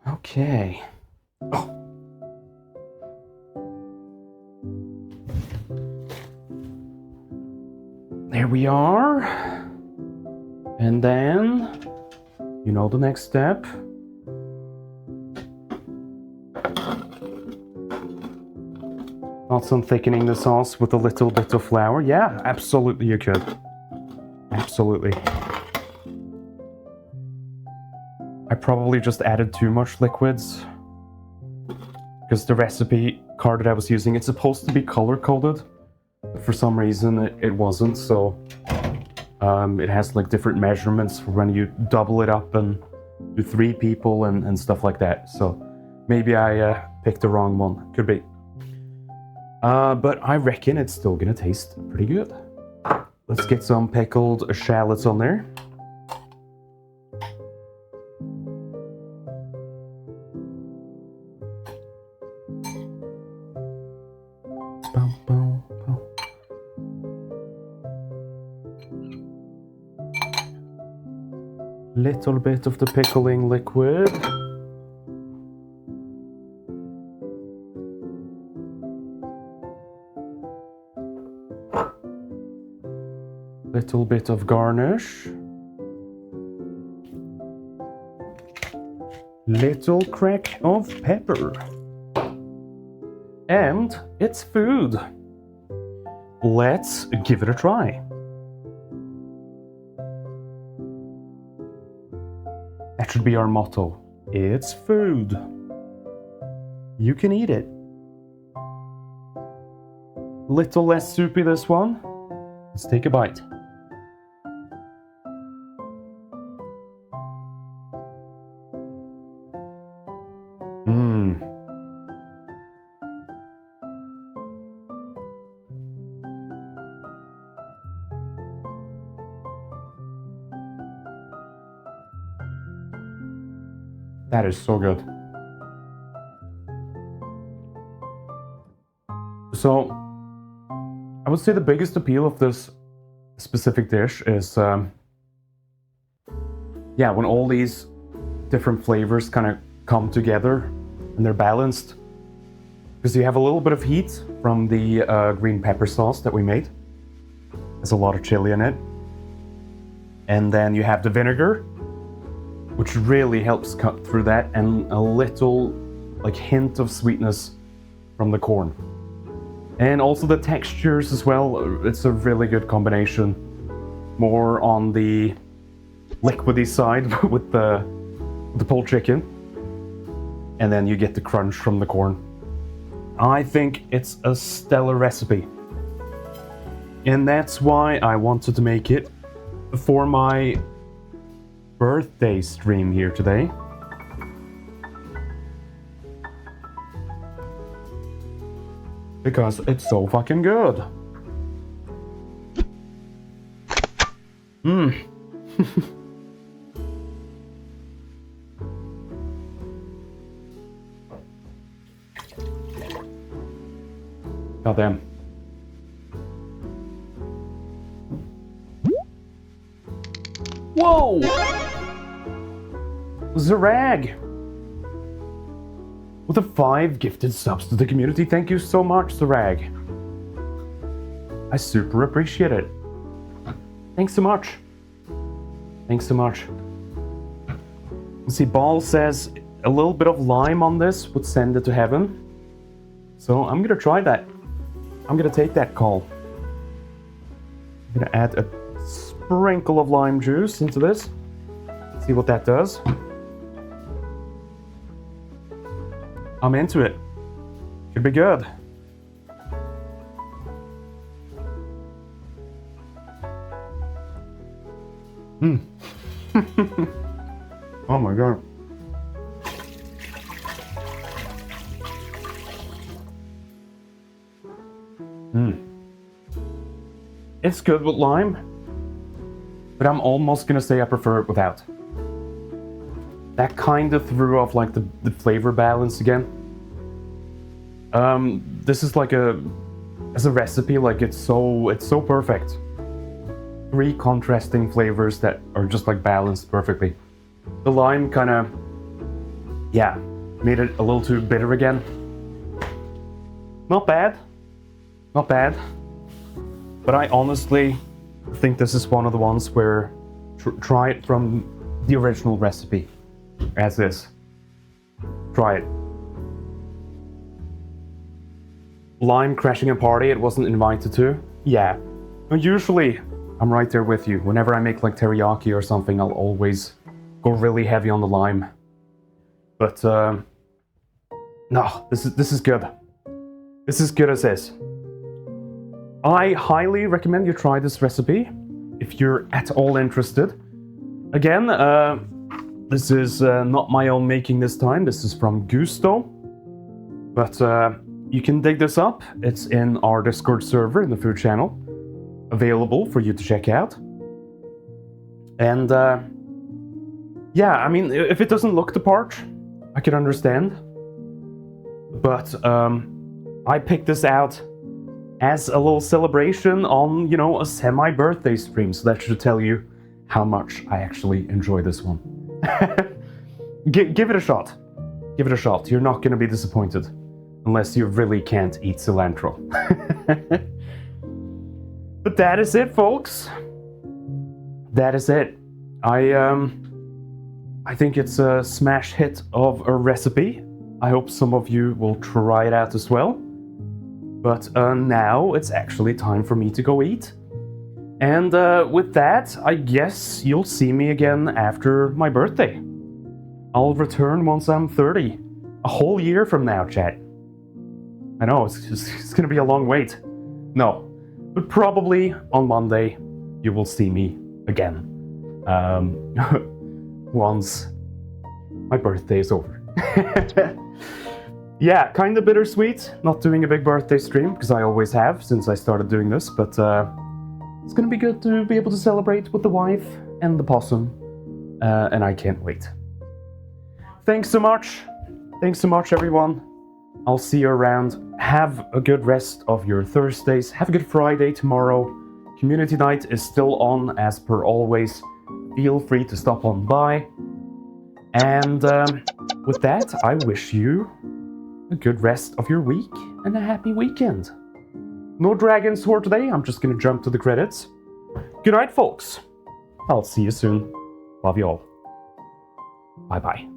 Okay. Oh. There we are. And then, you know the next step. Thoughts on thickening the sauce with a little bit of flour? Yeah, absolutely you could. Absolutely. I probably just added too much liquids because the recipe card that I was using, it's supposed to be color-coded. For some reason it wasn't, so it has like different measurements for when you double it up and do 3 people and stuff like that. So maybe I picked the wrong one. Could be. But I reckon it's still gonna taste pretty good. Let's get some pickled shallots on there. Little bit of the pickling liquid. Little bit of garnish. Little crack of pepper. And it's food. Let's give it a try. That should be our motto. It's food. You can eat it. Little less soupy this one. Let's take a bite. That is so good. So, I would say the biggest appeal of this specific dish is, when all these different flavors kind of come together and they're balanced. Because you have a little bit of heat from the green pepper sauce that we made. There's a lot of chili in it. And then you have the vinegar, which really helps cut through that, and a little hint of sweetness from the corn. And also the textures as well, it's a really good combination. More on the liquidy side with the pulled chicken. And then you get the crunch from the corn. I think it's a stellar recipe. And that's why I wanted to make it for my birthday stream here today. Because it's so fucking good. Mmm. Goddamn. Whoa! Zarag! With the 5 gifted subs to the community, thank you so much, Zarag. I super appreciate it. Thanks so much. Thanks so much. You see, Ball says a little bit of lime on this would send it to heaven. So I'm gonna try that. I'm gonna take that call. I'm gonna add a sprinkle of lime juice into this. See what that does. I'm into it. Could be good. Oh my god. It's good with lime, but I'm almost gonna say I prefer it without. That kind of threw off like the flavor balance again. This is like as a recipe, like it's so perfect. 3 contrasting flavors that are just like balanced perfectly. The lime kind of, yeah, made it a little too bitter again. Not bad. Not bad. But I honestly think this is one of the ones where try it from the original recipe. As is. Try it. Lime crashing a party it wasn't invited to? Yeah. Usually, I'm right there with you. Whenever I make like teriyaki or something, I'll always go really heavy on the lime. But, no, this is good. This is good as is. I highly recommend you try this recipe if you're at all interested. Again, this is not my own making this time. This is from Gusto. But you can dig this up. It's in our Discord server in the food channel. Available for you to check out. And yeah, I mean, if it doesn't look the part, I can understand. But I picked this out as a little celebration on, you know, a semi-birthday stream. So that should tell you how much I actually enjoy this one. Give it a shot. Give it a shot. You're not going to be disappointed. Unless you really can't eat cilantro. But that is it, folks. That is it. I think it's a smash hit of a recipe. I hope some of you will try it out as well. But now it's actually time for me to go eat. And with that, I guess you'll see me again after my birthday. I'll return once I'm 30. A whole year from now, chat. I know, it's gonna be a long wait. No, but probably on Monday you will see me again. Once my birthday is over. Yeah, kind of bittersweet, not doing a big birthday stream, because I always have since I started doing this, but it's gonna be good to be able to celebrate with the wife and the possum, and I can't wait. Thanks so much. Thanks so much, everyone. I'll see you around. Have a good rest of your Thursdays. Have a good Friday tomorrow. Community night is still on as per always. Feel free to stop on by. And with that, I wish you a good rest of your week and a happy weekend. No Dragon Sword today, I'm just gonna jump to the credits. Good night, folks. I'll see you soon. Love you all. Bye-bye.